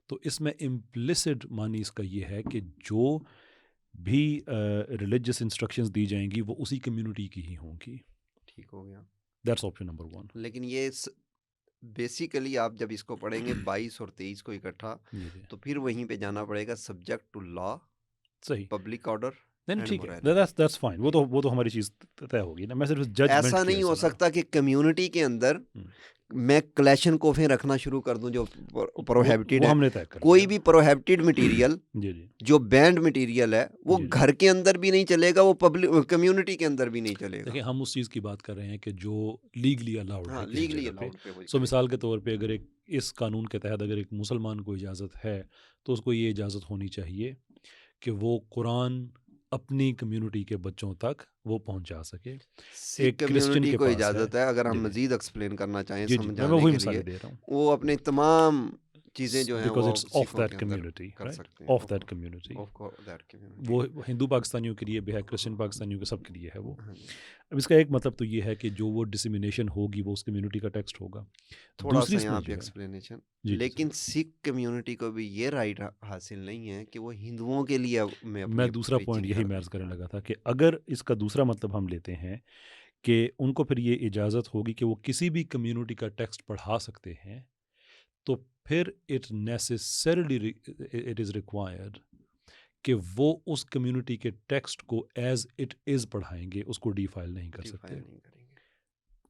تو اس میں امپلسڈ معنی اس کا یہ ہے کہ جو بھی ریلیجس انسٹرکشنز دی جائیں گی وہ اسی کمیونٹی کی ہی ہوں گی. ٹھیک ہو گیا. That's option number 1. لیکن یہ بیسیکلی آپ جب اس کو پڑھیں گے 22 اور 23 کو اکٹھا، تو پھر وہیں پہ جانا پڑے گا سبجیکٹ ٹو لا، صحیح، پبلک آرڈر. نہیں ٹھیک ہے، دیٹس فائن. وہ تو ہماری چیز طے ہوگی نا. میں صرف ججمنٹ ایسا نہیں ہو سکتا کہ کمیونٹی کے اندر میں کلیشن کوفیں رکھنا شروع کر دوں جو پروہیبٹیڈ ہے. کوئی بھی پروہیبٹیڈ مٹیریل جو بینڈ مٹیریل ہے وہ گھر کے اندر بھی نہیں چلے گا، وہ پبلک کمیونٹی کے اندر بھی نہیں چلے گا. دیکھیں ہم اس چیز کی بات کر رہے ہیں کہ جو لیگلی الاؤڈ ہے کسی لیگلی جگہ پہ. الاؤڈ. سو مثال کے طور پہ اگر ایک اس قانون کے تحت اگر ایک مسلمان کو اجازت ہے تو اس کو یہ اجازت ہونی چاہیے کہ وہ قرآن اپنی کمیونٹی کے بچوں تک وہ پہنچا سکے. ایک کمیونٹی کو اجازت ہے، اگر ہم مزید ایکسپلین کرنا چاہیں سمجھانے کے لیے، وہ اپنے تمام چیزیں جو ہیں وہ سکھوں کے اندر کر سکتے ہیں. Of that community. وہ ہندو پاکستانیوں کے لیے بھی ہے، کرسچن پاکستانیوں کے سب کے لیے ہے وہ. اب اس کا ایک مطلب تو یہ ہے کہ جو وہ ڈسیمینیشن ہوگی وہ اس کمیونٹی کا ٹیکسٹ ہوگا. تھوڑا سا یہاں پہ ایکسپلینیشن، لیکن سکھ کمیونٹی کو بھی یہ رائٹ حاصل نہیں ہے کہ وہ ہندوؤں کے لیے. میں دوسرا پوائنٹ یہی میں عرض کرنے لگا تھا کہ اگر اس کا دوسرا مطلب ہم لیتے ہیں کہ ان کو پھر یہ اجازت ہوگی کہ وہ کسی بھی کمیونٹی کا ٹیکسٹ پڑھا سکتے ہیں، تو پھر it necessarily it is required کہ وہ اس کمیونٹی کے ٹیکسٹ کو ایز اٹ از پڑھائیں گے، اس کو ڈیفائل نہیں کر سکتے.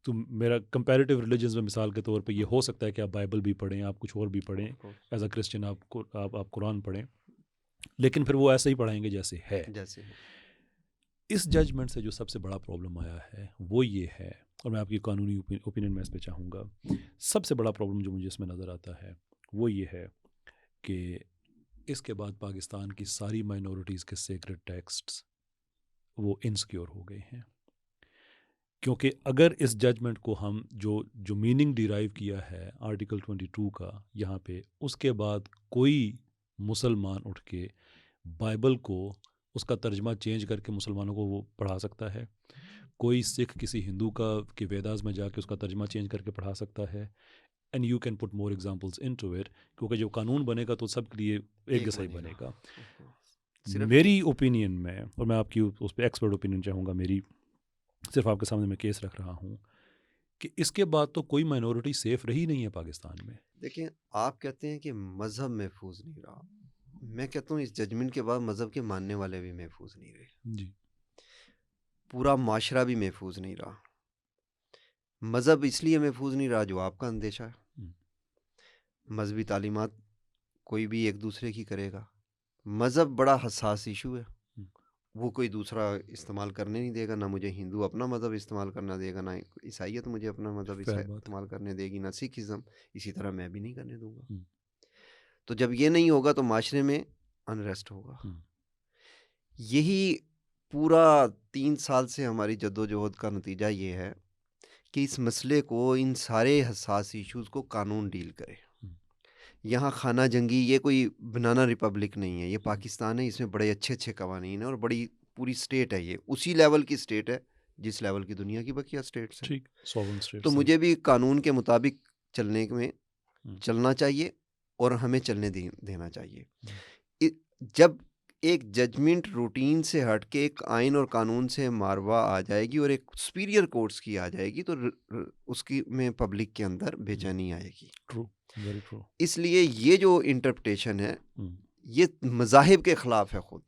تو میرا کمپیریٹیو ریلیجنز میں مثال کے طور پہ یہ ہو سکتا ہے کہ آپ بائبل بھی پڑھیں، آپ کچھ اور بھی پڑھیں، ایز اے کرسچن آپ قرآن پڑھیں، لیکن پھر وہ ایسے ہی پڑھائیں گے جیسے ہے. اس ججمنٹ سے جو سب سے بڑا پرابلم آیا ہے وہ یہ ہے، اور میں آپ کی قانونی اوپینین میں اس پہ چاہوں گا، سب سے بڑا پرابلم جو مجھے اس میں نظر آتا ہے وہ یہ ہے کہ اس کے بعد پاکستان کی ساری مائنورٹیز کے سیکرڈ ٹیکسٹس وہ انسیکیور ہو گئے ہیں. کیونکہ اگر اس ججمنٹ کو ہم جو میننگ ڈیرائیو کیا ہے آرٹیکل 22 کا یہاں پہ، اس کے بعد کوئی مسلمان اٹھ کے بائبل کو اس کا ترجمہ چینج کر کے مسلمانوں کو وہ پڑھا سکتا ہے. کوئی سکھ کسی ہندو کا کہ ویداز میں جا کے اس کا ترجمہ چینج کر کے پڑھا سکتا ہے. And you can put more examples into it, کیونکہ جو قانون بنے گا تو سب کے لیے ایک جیسا ہی بنے گا. میری اوپینین میں، اور میں آپ کی اس پہ ایکسپرٹ اوپینین چاہوں گا، میری صرف آپ کے سامنے میں کیس رکھ رہا ہوں کہ اس کے بعد تو کوئی مائنورٹی سیف رہی نہیں ہے پاکستان میں. دیکھیں آپ کہتے ہیں کہ مذہب محفوظ نہیں رہا، میں کہتا ہوں اس ججمنٹ کے بعد مذہب کے ماننے والے بھی محفوظ نہیں رہے. جی، پورا معاشرہ بھی محفوظ نہیں رہا. مذہب اس لیے محفوظ نہیں رہا جو آپ کا اندیشہ ہے. مذہبی تعلیمات کوئی بھی ایک دوسرے کی کرے گا. مذہب بڑا حساس ایشو ہے، وہ کوئی دوسرا استعمال کرنے نہیں دے گا. نہ مجھے ہندو اپنا مذہب استعمال کرنا دے گا، نہ عیسائیت مجھے اپنا مذہب استعمال کرنے دے گی، نہ سکھ ازم. اسی طرح میں بھی نہیں کرنے دوں گا. تو جب یہ نہیں ہوگا تو معاشرے میں انریسٹ ہوگا. یہی پورا 3 سال سے ہماری جدوجہد کا نتیجہ یہ ہے کہ اس مسئلے کو, ان سارے حساس ایشوز کو قانون ڈیل کرے. یہاں خانہ جنگی یہ کوئی بنانا ریپبلک نہیں ہے, یہ پاکستان ہے, اس میں بڑے اچھے اچھے قوانین ہیں اور بڑی پوری اسٹیٹ ہے, یہ اسی لیول کی اسٹیٹ ہے جس لیول کی دنیا کی بقیہ اسٹیٹس ہیں. ٹھیک, سوورن اسٹیٹ. تو مجھے بھی قانون کے مطابق چلنے میں چلنا چاہیے اور ہمیں چلنے دینا چاہیے. جب ایک ججمنٹ روٹین سے ہٹ کے ایک آئین اور قانون سے ماروا آ جائے گی اور ایک سپیریئر کورٹس کی آ جائے گی تو اس کی میں پبلک کے اندر بے چینی آئے گی. True, very true. اس لیے یہ جو انٹرپریٹیشن ہے یہ مذاہب کے خلاف ہے خود.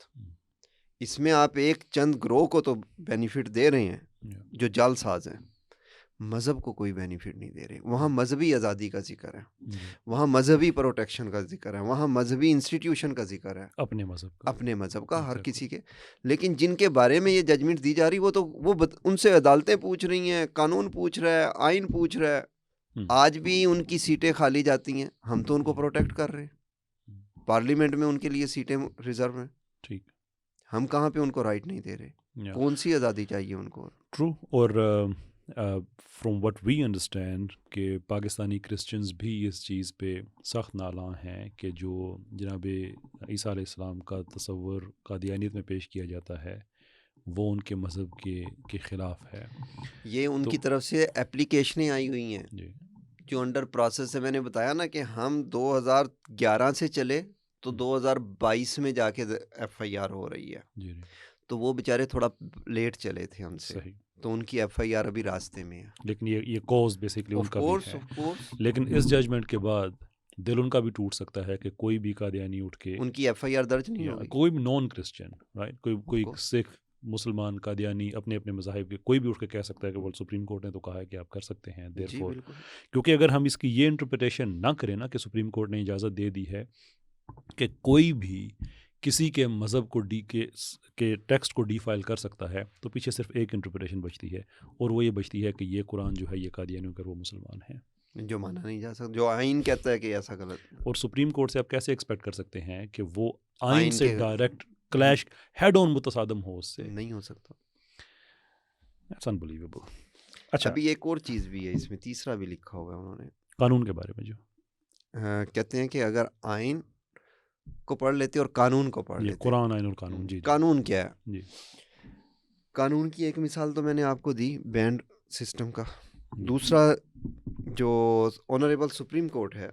اس میں آپ ایک چند گروہ کو تو بینیفٹ دے رہے ہیں جو جعل ساز ہیں, مذہب کو کوئی بینیفٹ نہیں دے رہے. وہاں مذہبی آزادی کا ذکر ہے, وہاں مذہبی پروٹیکشن کا ذکر ہے, وہاں مذہبی انسٹیٹیوشن کا ذکر ہے, اپنے مذہب کا ہر کسی کے. لیکن جن کے بارے میں یہ ججمنٹ دی جا رہی وہ ان سے عدالتیں پوچھ رہی ہیں, قانون پوچھ رہا ہے, آئین پوچھ رہا ہے. آج بھی ان کی سیٹیں خالی جاتی ہیں, ہم تو ان کو پروٹیکٹ کر رہے ہیں. پارلیمنٹ میں ان کے لیے سیٹیں ریزرو ہیں, ٹھیک, ہم کہاں پہ ان کو رائٹ نہیں دے رہے. کون سی آزادی چاہیے ان کو؟ ٹرو. اور فرام وٹ وی انڈرسٹینڈ کہ پاکستانی کرسچنز بھی اس چیز پہ سخت نالاں ہیں کہ جو جناب عیسیٰ علیہ السلام کا تصور قادیانیت میں پیش کیا جاتا ہے وہ ان کے مذہب کے خلاف ہے. یہ ان کی طرف سے اپلیکیشنیں آئی ہوئی ہیں جی, جو انڈر پروسیس ہے. میں نے بتایا نا کہ ہم 2011 سے چلے تو 2022 میں جا کے ایف آئی آر ہو رہی ہے. جی, تو وہ بیچارے تھوڑا لیٹ چلے تھے ہم سے, صحیح. تو ان کی ایف آئی آر ابھی راستے میں ہے. لیکن یہ کوز بیسکلی ان کا بھی ہے. لیکن اس ججمنٹ کے بعد دل ان کا بھی ٹوٹ سکتا ہے کہ کوئی بھی قادیانی اٹھ کے ان کی ایف آئی آر درج نہیں ہوگی. کوئی بھی نان کرسچن, رائٹ, کوئی سکھ, مسلمان, قادیانی, اپنے اپنے مذاہب کے کوئی بھی اٹھ کے کہہ سکتا ہے کہ ورلڈ سپریم کورٹ نے تو کہا ہے کہ آپ کر سکتے ہیں. دیئرفور کیونکہ اگر ہم اس کی یہ انٹرپریٹیشن نہ کریں نا کہ سپریم کورٹ نے اجازت دے دی ہے کہ کوئی بھی کسی کے مذہب کو کے ٹیکسٹ کو ڈی فائل کر سکتا ہے, تو پیچھے صرف ایک انٹرپریٹیشن بچتی ہے اور وہ یہ بچتی ہے کہ یہ قرآن جو ہے یہ قادیانیوں کا, وہ مسلمان ہیں, جو مانا نہیں جا سکتا, جو آئین کہتا ہے کہ ایسا غلط. اور سپریم کورٹ سے آپ کیسے ایکسپیکٹ کر سکتے ہیں کہ وہ آئین سے ڈائریکٹ کلیش ہیڈ آن متصادم ہو, اس سے نہیں ہو سکتا. That's unbelievable. اچھا, ابھی ایک اور چیز بھی ہے اس میں, تیسرا بھی لکھا ہوا ہے انہوں نے قانون کے بارے میں, جو کہتے ہیں کہ اگر آئین کو پڑھ لیتے اور قانون کو پڑھ لیتے, قرآن, آئین اور قانون. جی, قانون کیا ہے؟ جی, قانون کی ایک مثال تو میں نے آپ کو دی بینڈ سسٹم کا. دوسرا جو آنریبل سپریم کورٹ ہے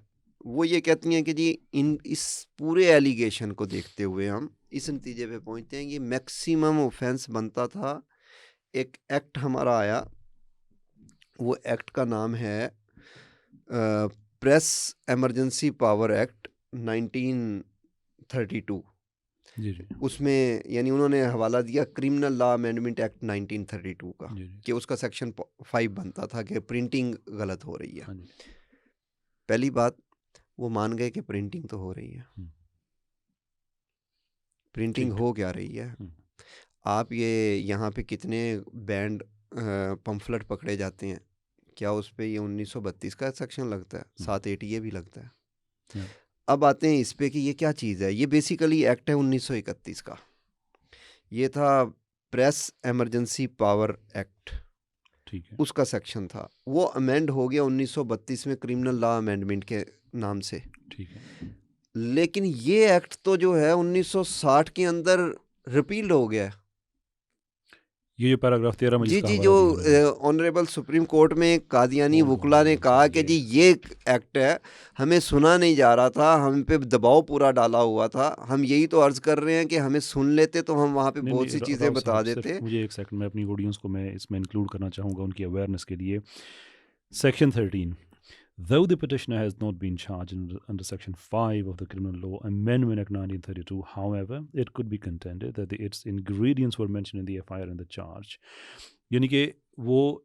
وہ یہ کہتی ہیں کہ جی اس پورے ایلیگیشن کو دیکھتے ہوئے ہم اس نتیجے پہ پہنچتے ہیں کہ میکسیمم اوفینس بنتا تھا. ایک ایکٹ ہمارا آیا, وہ ایکٹ کا نام ہے پریس ایمرجنسی پاور ایکٹ 1932. جی, جی, اس میں یعنی انہوں نے حوالہ دیا کرمنل لا امینڈمنٹ ایکٹ 1932 کا, کہ اس کا سیکشن 5 بنتا تھا کہ پرنٹنگ غلط ہو رہی ہے. پہلی بات وہ مان گئے کہ پرنٹنگ تو ہو رہی ہے. پرنٹنگ ہو کیا رہی ہے؟ آپ یہ یہاں پہ کتنے بینڈ پمفلٹ پکڑے جاتے ہیں, کیا اس پہ یہ 1932 کا سیکشن لگتا ہے؟ 780 یہ بھی لگتا ہے. اب آتے ہیں اس پہ کہ یہ کیا چیز ہے. یہ بیسیکلی ایکٹ ہے 1931 کا, یہ تھا پریس ایمرجنسی پاور ایکٹ, اس کا سیکشن تھا. وہ امینڈ ہو گیا 1932 میں کرمنل لا امینڈمنٹ کے نام سے. لیکن یہ ایکٹ تو جو ہے 1960 کے اندر ریپیل ہو گیا ہے. یہ پیراگراف 13 میں جی, جو آنریبل سپریم کورٹ میں قادیانی وکلا نے کہا کہ جی یہ ایکٹ ہے, ہمیں سنا نہیں جا رہا تھا, ہم پہ دباؤ پورا ڈالا ہوا تھا, ہم یہی تو عرض کر رہے ہیں کہ ہمیں سن لیتے تو ہم وہاں پہ بہت سی چیزیں بتا دیتے. مجھے ایک سیکنڈ, میں اپنی آڈینس کو میں اس میں انکلوڈ کرنا چاہوں گا ان کی اویئرنیس کے لیے. Section 13, though the petitioner has not been charged under Section 5 of the Criminal Law Amendment Act 1932, however, it could be contended that its ingredients were mentioned in the FIR and the charge. یعنی کہ وہ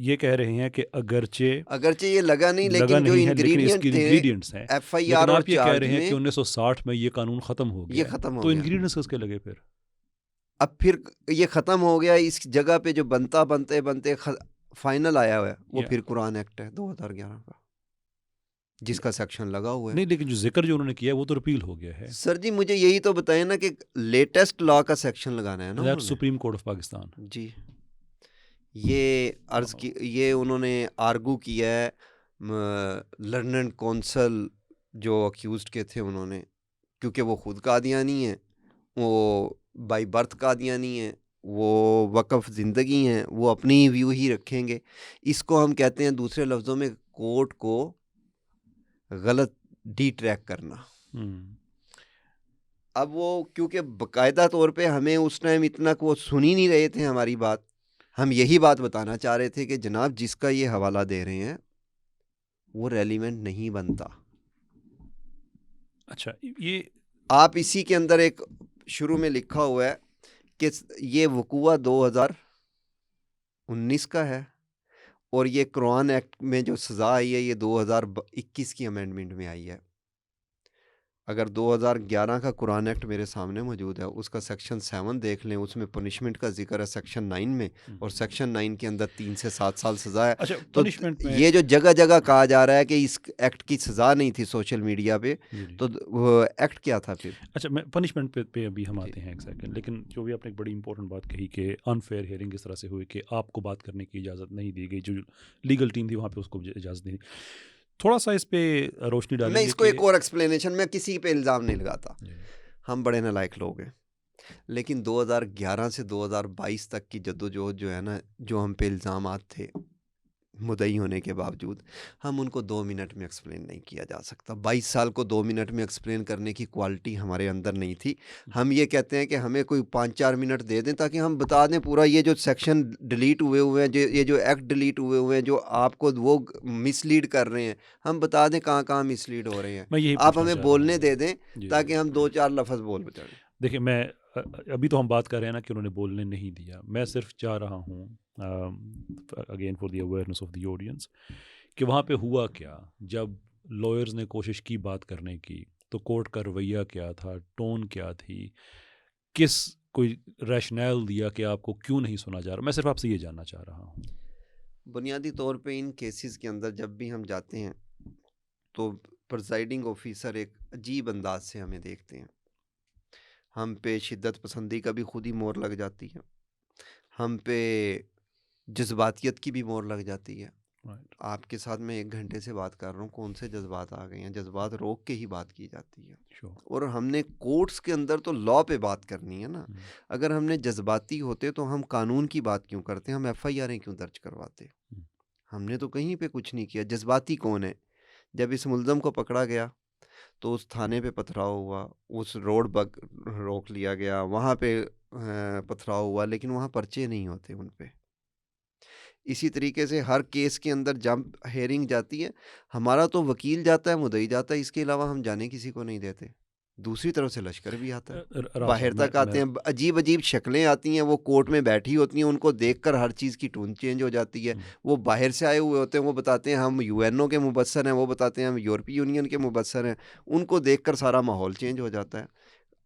یہ کہہ رہے ہیں کہ اگرچہ یہ لگا نہیں, لیکن جو انگریڈینٹس ہیں ایف آئی آر اور آپ یہ کہہ رہے ہیں کہ 1960 میں یہ قانون ختم ہو گیا, تو انگریڈینٹس کس کے لگے پھر؟ اب پھر یہ ختم ہو گیا, اس جگہ پہ جو بنتے فائنل آیا ہوا ہے وہ پھر قرآن ایکٹ ہے 2011 کا, جس کا سیکشن لگا ہوا ہے. نہیں, لیکن جو ذکر جو انہوں نے کیا وہ تو ریپیل ہو گیا ہے. سر جی مجھے یہی تو بتائیں نا کہ لیٹسٹ لا کا سیکشن لگانا ہے نا سپریم کورٹ آف پاکستان. جی یہ عرض کی، یہ انہوں نے آرگو کیا ہے لنڈن کونسل جو اکیوزڈ کے تھے انہوں نے، کیونکہ وہ خود قادیانی ہیں، وہ بائی برتھ قادیانی ہیں، وہ وقف زندگی ہیں، وہ اپنی ویو ہی رکھیں گے. اس کو ہم کہتے ہیں دوسرے لفظوں میں کورٹ کو غلط ڈی ٹریک کرنا. اب وہ کیونکہ باقاعدہ طور پہ ہمیں اس ٹائم اتنا وہ سن ہی نہیں رہے تھے ہماری بات، ہم یہی بات بتانا چاہ رہے تھے کہ جناب جس کا یہ حوالہ دے رہے ہیں وہ ریلیونٹ نہیں بنتا. اچھا، یہ آپ اسی کے اندر ایک شروع میں لکھا ہوا ہے کہ یہ وقوع 2019 کا ہے، اور یہ قرآن ایکٹ میں جو سزا آئی ہے یہ 2021 کی امینڈمنٹ میں آئی ہے. اگر 2011 کا قرآن ایکٹ میرے سامنے موجود ہے، اس کا سیکشن 7 دیکھ لیں، اس میں پنشمنٹ کا ذکر ہے سیکشن 9 میں، اور سیکشن 9 کے اندر 3 سے 7 سال سزا ہے. اچھا تو پنشمنٹ میں یہ جو جگہ جگہ کہا جا رہا ہے کہ اس ایکٹ کی سزا نہیں تھی سوشل میڈیا پہ، تو وہ ایکٹ کیا تھا پھر؟ اچھا، میں پنشمنٹ پہ ابھی ہم آتے ہیں ایک سیکنڈ، لیکن جو بھی آپ نے ایک بڑی امپورٹنٹ بات کہی کہ انفیئر ہیئرنگ اس طرح سے ہوئی کہ آپ کو بات کرنے کی اجازت نہیں دی گئی، جو لیگل ٹیم تھی وہاں پہ اس کو اجازت نہیں دی. تھوڑا سا اس پہ روشنی ڈالیں میں گے اس کو ایک اور ایکسپلینیشن، میں کسی پہ الزام نہیں لگاتا، جی. ہم بڑے نالائق لوگ ہیں، لیکن 2011 سے 2022 تک کی جدوجہد جو ہے نا، جو ہم پہ الزامات تھے مدعی ہونے کے باوجود، ہم ان کو 2 منٹ میں ایکسپلین نہیں کیا جا سکتا. 22 سال کو 2 منٹ میں ایکسپلین کرنے کی کوالٹی ہمارے اندر نہیں تھی. ہم یہ کہتے ہیں کہ ہمیں کوئی 5-4 منٹ دے دیں تاکہ ہم بتا دیں پورا یہ جو سیکشن ڈیلیٹ ہوئے ہیں، یہ جو ایکٹ ڈیلیٹ ہوئے ہیں، جو آپ کو وہ مس لیڈ کر رہے ہیں، ہم بتا دیں کہاں کہاں مس لیڈ ہو رہے ہیں. آپ ہمیں بولنے دے دیں تاکہ ہم 2-4 لفظ بول بچائیں. دیکھیں، میں ابھی تو ہم بات کر رہے ہیں نا کہ انہوں نے بولنے نہیں دیا، میں صرف چاہ رہا ہوں again for the awareness of the audience کہ وہاں پہ ہوا کیا جب لائرز نے کوشش کی بات کرنے کی، تو کورٹ کا رویہ کیا تھا، ٹون کیا تھی، کس کوئی ریشنل دیا کہ آپ کو کیوں نہیں سنا جا رہا. میں صرف آپ سے یہ جاننا چاہ رہا ہوں. بنیادی طور پہ ان کیسز کے اندر جب بھی ہم جاتے ہیں تو پرزائڈنگ آفیسر ایک عجیب انداز سے ہمیں دیکھتے ہیں. ہم پہ شدت پسندی کا بھی خود ہی مور لگ جاتی ہے، ہم پہ جذباتیت کی بھی مور لگ جاتی ہے. آپ کے ساتھ میں 1 گھنٹے سے بات کر رہا ہوں، کون سے جذبات آ گئے ہیں؟ جذبات روک کے ہی بات کی جاتی ہے. اور ہم نے کورٹس کے اندر تو لا پہ بات کرنی ہے نا. اگر ہم نے جذباتی ہوتے تو ہم قانون کی بات کیوں کرتے؟ ہم FIR کیوں درج کرواتے؟ ہم نے تو کہیں پہ کچھ نہیں کیا. جذباتی کون ہے؟ جب اس ملزم کو پکڑا گیا تو اس تھانے پہ پتھراؤ ہوا، اس روڈ روک لیا گیا، وہاں پہ پتھراؤ ہوا، لیکن وہاں پرچے نہیں ہوتے ان پہ. اسی طریقے سے ہر کیس کے اندر جب ہیئرنگ جاتی ہے، ہمارا تو وکیل جاتا ہے، مدعی جاتا ہے، اس کے علاوہ ہم جانے کسی کو نہیں دیتے. دوسری طرف سے لشکر بھی آتا ہے، باہر تک آتے ہیں، عجیب عجیب شکلیں آتی ہیں، وہ کورٹ میں بیٹھی ہوتی ہیں، ان کو دیکھ کر ہر چیز کی ٹون چینج ہو جاتی ہے. وہ باہر سے آئے ہوئے ہوتے ہیں، وہ بتاتے ہیں ہم UN کے مبصر ہیں، وہ بتاتے ہیں ہم یورپی یونین کے مبصر ہیں. ان کو دیکھ کر سارا ماحول چینج ہو جاتا ہے.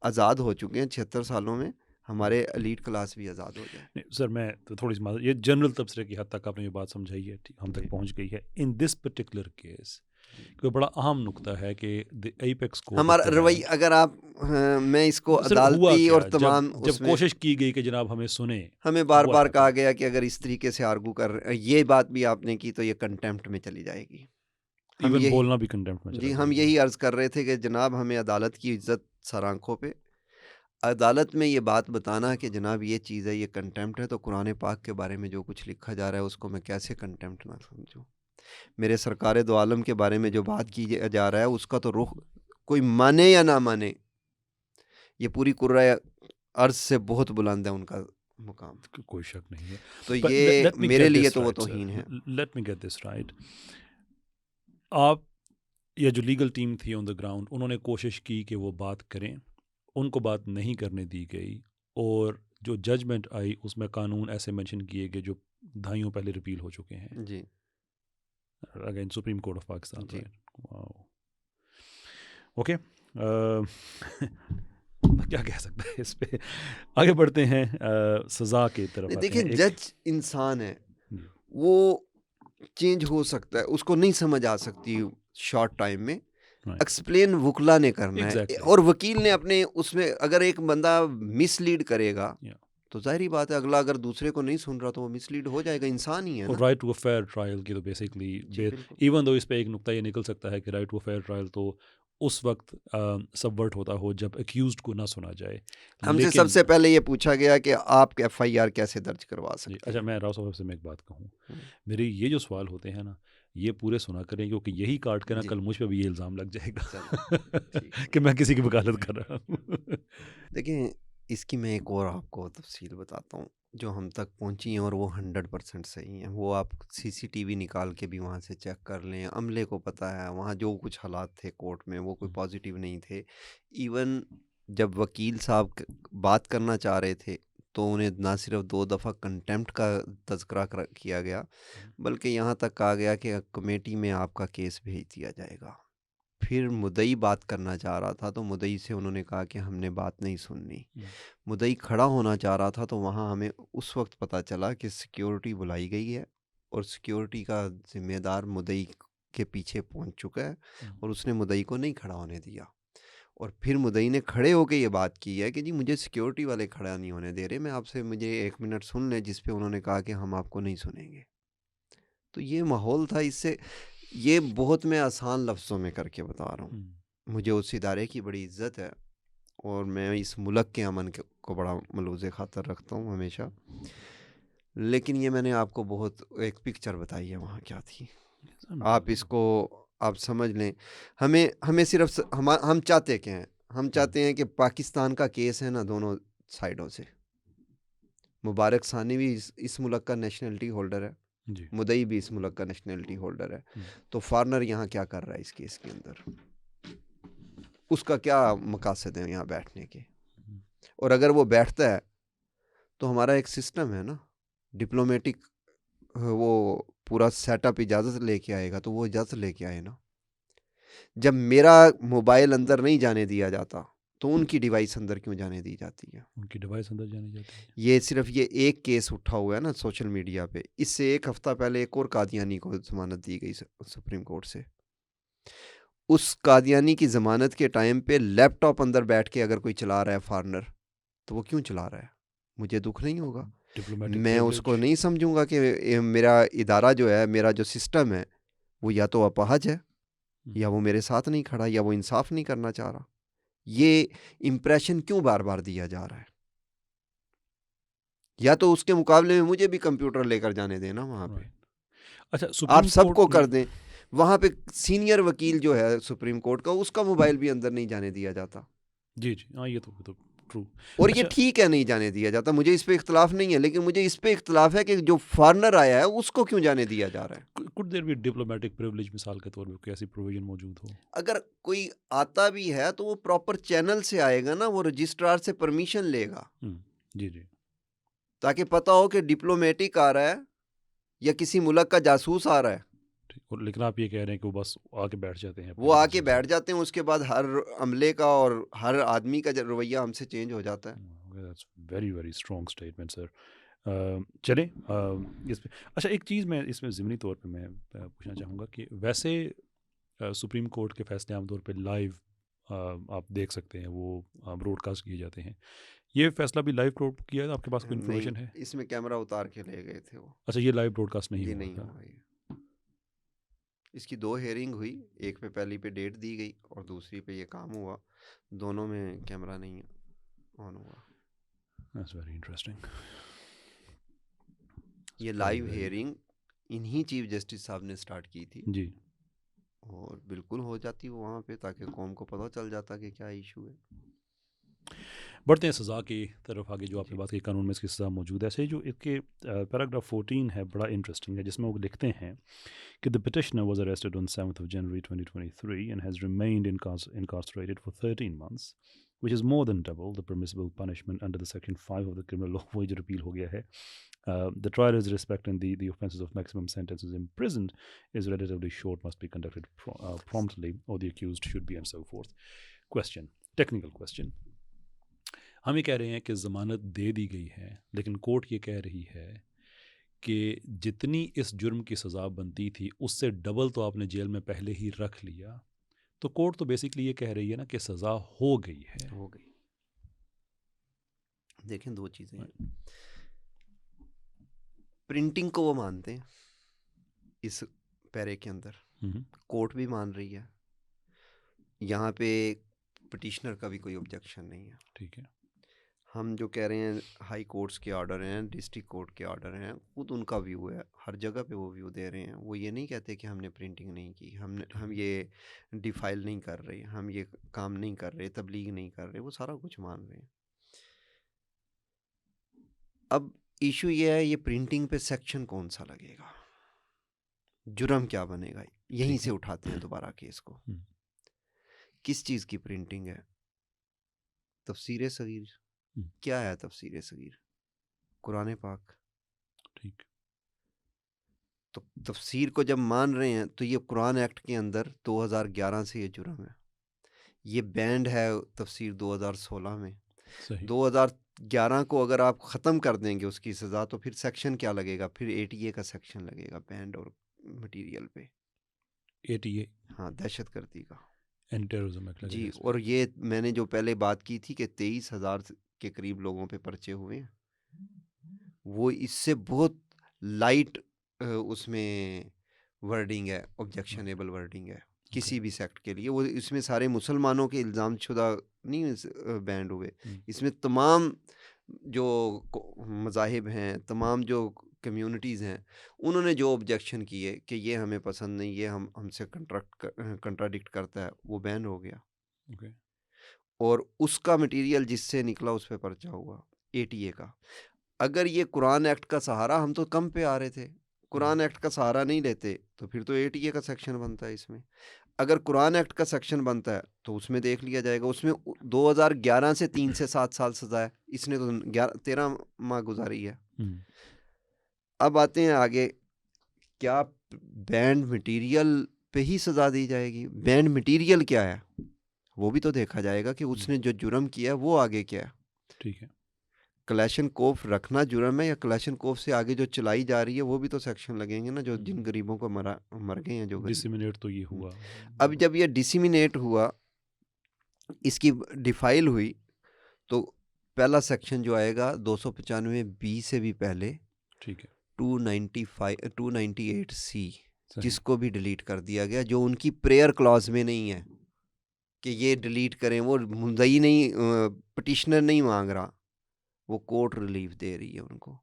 آزاد ہو چکے ہیں 76 سالوں میں، ہمارے ایلیٹ کلاس بھی آزاد ہو جائے. سر میں تو سی یہ جنرل تبصرے کی حد تک آپ نے یہ بات سمجھائی ہے، ہم تک پہنچ گئی ہے. ان دس پرٹیکولر کیس کوئی بڑا اہم نقطہ ہے کہ ایپیکس کو ہمارا رویہ، اگر آپ میں اس کو عدالتی اور تمام جب کوشش کی گئی کہ جناب ہمیں سنیں، ہمیں بار بار کہا گیا کہ اگر اس طریقے سے آرگو کر یہ بات بھی آپ نے کی تو یہ کنٹیمپٹ میں چلی جائے گی. ایون بولنا بھی کنٹیمپٹ میں. جی، ہم یہی عرض کر رہے تھے کہ جناب ہمیں عدالت کی عزت سر آنکھوں پہ، عدالت میں یہ بات بتانا کہ جناب یہ چیز ہے، یہ کنٹیمپٹ ہے، تو قرآن پاک کے بارے میں جو کچھ لکھا جا رہا ہے اس کو میں کیسے کنٹیمپٹ نہ سمجھوں؟ میرے سرکار دو عالم کے بارے میں جو بات کی جا رہا ہے اس کا تو رخ کوئی مانے یا نہ مانے، یہ پوری کرۂ ارض سے بہت بلند ہے ان کا مقام، کوئی شک نہیں ہے. تو یہ میرے لیے تو وہ توہین ہے. Let me get this right. آپ یا جو لیگل ٹیم تھی آن دا گراؤنڈ، انہوں نے کوشش کی کہ وہ بات کریں، ان کو بات نہیں کرنے دی گئی، اور جو ججمنٹ آئی اس میں قانون ایسے مینشن کیے گئے جو دہائیوں پہلے ریپیل ہو چکے ہیں. جی، again Supreme Court of Pakistan. جی. اوکے، کیا کہہ سکتا ہے اس پہ. آگے بڑھتے ہیں سزا کی طرف. دیکھیں، جج انسان ہے، وہ چینج ہو سکتا ہے، اس کو نہیں سمجھ آ سکتی شارٹ ٹائم میں. ایکسپلین وکلا نے کرنا ہے، اور وکیل نے اپنے اس میں اگر ایک بندہ مس لیڈ کرے گا تو ظاہری بات ہے اگلا اگر دوسرے کو نہیں سن رہا تو وہ مس لیڈ ہو جائے گا, انسان ہی ہے اور نا. Right to a fair trial کی تو بیسکلی جی بالکل. ایون دو اس پہ ایک نقطہ یہ نکل سکتا ہے کہ right to a fair trial تو اس وقت سبورٹ ہوتا ہو جب ایکیوزڈ کو نہ سنا جائے. ہم سے سب لیکن سے پہلے یہ پوچھا گیا کہ آپ ایف آئی آر کیسے درج کروا جی سکتے اچھا ہیں. میں راؤ صاحب سے میں ایک بات کہوں, ہوں. میرے یہ جو سوال ہوتے ہیں نا یہ پورے سنا کریں کیونکہ یہی کاٹ کے نا جی کل مجھ پہ بھی یہ الزام لگ جائے چلیں گا ٹھیک ہے. کہ میں کسی کی وکالت کر رہا ہوں. دیکھیں اس کی میں ایک اور آپ کو تفصیل بتاتا ہوں جو ہم تک پہنچی ہیں اور وہ 100% صحیح ہیں. وہ آپ سی سی ٹی وی نکال کے بھی وہاں سے چیک کر لیں, عملے کو پتہ ہے وہاں جو کچھ حالات تھے کورٹ میں وہ کوئی پازیٹیو نہیں تھے. ایون جب وکیل صاحب بات کرنا چاہ رہے تھے تو انہیں نہ صرف 2 دفعہ کنٹیمپٹ کا تذکرہ کیا گیا بلکہ یہاں تک کہا گیا کہ کمیٹی میں آپ کا کیس بھیج دیا جائے گا. پھر مدعی بات کرنا چاہ رہا تھا تو مدعی سے انہوں نے کہا کہ ہم نے بات نہیں سننی. مدعی کھڑا ہونا چاہ رہا تھا تو وہاں ہمیں اس وقت پتہ چلا کہ سیکیورٹی بلائی گئی ہے اور سیکیورٹی کا ذمہ دار مدعی کے پیچھے پہنچ چکا ہے اور اس نے مدعی کو نہیں کھڑا ہونے دیا. اور پھر مدعی نے کھڑے ہو کے یہ بات کی ہے کہ جی مجھے سیکیورٹی والے کھڑا نہیں ہونے دے رہے, میں آپ سے مجھے 1 منٹ سن لیں, جس پہ انہوں نے کہا کہ ہم آپ کو نہیں سنیں گے. تو یہ ماحول تھا. اس سے یہ بہت میں آسان لفظوں میں کر کے بتا رہا ہوں. مجھے اس ادارے کی بڑی عزت ہے اور میں اس ملک کے امن کو بڑا ملوز خاطر رکھتا ہوں ہمیشہ, لیکن یہ میں نے آپ کو بہت ایک پکچر بتائی ہے وہاں کیا تھی. آپ اس کو آپ سمجھ لیں. ہمیں صرف ہم چاہتے کیا ہیں, ہم چاہتے ہیں کہ پاکستان کا کیس ہے نا دونوں سائڈوں سے. مبارک ثانی بھی اس ملک کا نیشنلٹی ہولڈر ہے, مدعی بھی اس ملک کا نیشنلٹی ہولڈر ہے. تو فارنر یہاں کیا کر رہا ہے اس کیس کے اندر, اس کا کیا مقاصد ہیں یہاں بیٹھنے کے. اور اگر وہ بیٹھتا ہے تو ہمارا ایک سسٹم ہے نا ڈپلومیٹک, وہ پورا سیٹ اپ اجازت لے کے آئے گا تو وہ اجازت لے کے آئے نا. جب میرا موبائل اندر نہیں جانے دیا جاتا تو ان کی ڈیوائس اندر کیوں جانے دی جاتی ہے؟ ان کی ڈیوائس اندر جانے جاتی ہے. یہ صرف یہ ایک کیس اٹھا ہوا ہے نا سوشل میڈیا پہ. اس سے 1 ہفتہ پہلے ایک اور قادیانی کو ضمانت دی گئی سپریم کورٹ سے. اس قادیانی کی ضمانت کے ٹائم پہ لیپ ٹاپ اندر بیٹھ کے اگر کوئی چلا رہا ہے فارنر تو وہ کیوں چلا رہا ہے؟ مجھے دکھ نہیں ہوگا, میں اس کو نہیں سمجھوں گا کہ میرا ادارہ جو ہے, میرا جو سسٹم ہے وہ یا تو اپاہج ہے یا وہ میرے ساتھ نہیں کھڑا یا وہ انصاف نہیں کرنا چاہ رہا. یہ امپریشن کیوں بار بار دیا جا رہا ہے؟ یا تو اس کے مقابلے میں مجھے بھی کمپیوٹر لے کر جانے دینا وہاں پہ. اچھا آپ سب کو کر دیں. وہاں پہ سینئر وکیل جو ہے سپریم کورٹ کا, اس کا موبائل بھی اندر نہیں جانے دیا جاتا. جی جی ہاں یہ تو ٹرو. اور یہ ٹھیک ہے نہیں جانے دیا جاتا, مجھے اس پہ اختلاف نہیں ہے, لیکن مجھے اس پہ اختلاف ہے کہ جو فارنر آیا ہے اس کو کیوں جانے دیا جا رہا ہے. could there be diplomatic privilege مثال کے طور پہ کوئی ایسی پروویژن موجود ہو؟ اگر کوئی آتا بھی ہے تو وہ پراپر چینل سے آئے گا نا, وہ رجسٹرار سے پرمیشن لے گا. جی جی تاکہ پتہ ہو کہ ڈپلومیٹک آ رہا ہے یا کسی ملک کا جاسوس آ رہا ہے. لیکن آپ یہ کہہ رہے ہیں کہ وہ بس آ کے بیٹھ جاتے ہیں, وہ آ کے بیٹھ جاتے ہیں, اس کے بعد ہر عملے کا اور ہر آدمی کا رویہ ہم سے چینج ہو جاتا ہے. That's very very strong statement sir. چلیں اس پہ اچھا ایک چیز میں اس میں ضمنی طور پہ میں پوچھنا چاہوں گا کہ ویسے سپریم کورٹ کے فیصلے عام طور پہ لائیو آپ دیکھ سکتے ہیں, وہ براڈ کاسٹ کیے جاتے ہیں. یہ فیصلہ بھی لائیو براڈ کیا ہے, آپ کے پاس کوئی انفارمیشن ہے؟ اس میں کیمرہ اتار کے لے گئے تھے وہ. اچھا یہ لائیو براڈ کاسٹ نہیں یہ ہوا نہیں تھا؟ ہوا. اس کی 2 ہیئرنگ ہوئی, ایک پہ پہلی پہ ڈیٹ دی گئی اور دوسری پہ یہ کام ہوا. دونوں میں کیمرہ نہیں آن ہوا. That's very interesting. یہ لائیو ہیئرنگ انہی چیف جسٹس صاحب نے سٹارٹ کی تھی جی, اور بالکل ہو جاتی وہاں پہ تاکہ قوم کو پتہ چل جاتا کہ کیا ایشو ہے. بڑھتے ہیں سزا کی طرف آگے. جو آپ نے بات کی قانون میں اس کی سزا موجود ہے. ایسے جو اس کے پیراگراف 14 ہے بڑا انٹرسٹنگ ہے, جس میں وہ لکھتے ہیں کہ the petitioner was arrested on 7th of January 2023 and has remained incarcerated for 13 months, which is more than double the permissible punishment under the section 5 of the criminal law, وہ جو repeal ہو گیا ہے. The trial is respecting the offences of maximum sentences imprisoned is relatively short, must be conducted promptly or the accused should be and so forth. Question, technical question. ہم یہ کہہ رہے ہیں کہ ضمانت دے دی گئی ہے, لیکن کورٹ یہ کہہ رہی ہے کہ جتنی اس جرم کی سزا بنتی تھی اس سے ڈبل تو آپ نے جیل میں پہلے ہی رکھ لیا. تو کورٹ تو بیسکلی یہ کہہ رہی ہے نا کہ سزا ہو گئی ہے. ہو گئی دیکھیں دو چیزیں ہیں. پرنٹنگ کو وہ مانتے ہیں اس پیرے کے اندر, کورٹ بھی مان رہی ہے, یہاں پہ پٹیشنر کا بھی کوئی آبجیکشن نہیں ہے. ٹھیک ہے. ہم جو کہہ رہے ہیں ہائی کورٹس کے آرڈر ہیں, ڈسٹرکٹ کورٹ کے آرڈر ہیں, خود ان کا ویو ہے, ہر جگہ پہ وہ ویو دے رہے ہیں. وہ یہ نہیں کہتے کہ ہم نے پرنٹنگ نہیں کی, ہم یہ ڈیفائل نہیں کر رہے, ہم یہ کام نہیں کر رہے, تبلیغ نہیں کر رہے, وہ سارا کچھ مان رہے ہیں. اب ایشو یہ ہے, یہ پرنٹنگ پہ سیکشن کون سا لگے گا, جرم کیا بنے گا, یہیں سے اٹھاتے ہیں دوبارہ کیس کو. کس چیز کی پرنٹنگ ہے؟ تفسیر صغیر. کیا ہے تفسیر صغیر؟ قرآن پاک. ٹھیک. تو تفسیر کو جب مان رہے ہیں تو یہ قرآن ایکٹ کے اندر 2011 سے یہ جرم ہے, یہ بینڈ ہے تفسیر 2016 میں. 2011 کو اگر آپ ختم کر دیں گے اس کی سزا, تو پھر سیکشن کیا لگے گا؟ پھر 80A کا سیکشن لگے گا بینڈ اور مٹیریل پہ. 80A. ہاں, دہشت گردی کا. ٹیررزم ایکٹ لگے جی, گا. اور یہ میں نے جو پہلے بات کی تھی کہ 23,000 کے قریب لوگوں پہ پرچے ہوئے ہیں, وہ اس سے بہت لائٹ اس میں ورڈنگ ہے, آبجیکشنیبل ورڈنگ ہے کسی بھی سیکٹ کے لیے. وہ اس میں سارے مسلمانوں کے الزام شدہ نہیں بینڈ ہوئے, اس میں تمام جو مذاہب ہیں, تمام جو کمیونٹیز ہیں, انہوں نے جو آبجیکشن کیے کہ یہ ہمیں پسند نہیں, یہ ہم سے کنٹراڈکٹ کرتا ہے, وہ بین ہو گیا. اور اس کا مٹیریل جس سے نکلا اس پہ پرچہ ہوا 80A کا. اگر یہ قرآن ایکٹ کا سہارا, ہم تو کم پہ آ رہے تھے, قرآن ایکٹ کا سہارا نہیں لیتے تو پھر تو 80A کا سیکشن بنتا ہے اس میں. اگر قرآن ایکٹ کا سیکشن بنتا ہے تو اس میں دیکھ لیا جائے گا, اس میں 2011 سے 3 سے 7 سال سزا ہے, اس نے تو 13 ماہ گزاری ہے. اب آتے ہیں آگے, کیا بینڈ مٹیریل پہ ہی سزا دی جائے گی؟ بینڈ مٹیریل کیا ہے وہ بھی تو دیکھا جائے گا کہ اس نے جو جرم کیا ہے وہ آگے کیا ہے. ٹھیک ہے. کلیشن کوف رکھنا جرم ہے, یا کلیشن کوف سے آگے جو چلائی جا رہی ہے وہ بھی تو سیکشن لگیں گے نا, جو جن غریبوں کو مر گئے ہیں جو ڈسیمینیٹ تو یہ ہوا. اب جب یہ ڈسیمینیٹ ہوا, اس کی ڈیفائل ہوئی, تو پہلا سیکشن جو آئے گا 295B سے بھی پہلے, ٹھیک ہے, 298C, جس کو بھی ڈیلیٹ کر دیا گیا, جو ان کی پریئر کلاز میں نہیں ہے کہ یہ ڈیلیٹ کریں. وہ مدعی نہیں, پٹیشنر نہیں مانگ رہا, وہ کورٹ ریلیف دے رہی ہے ان کو.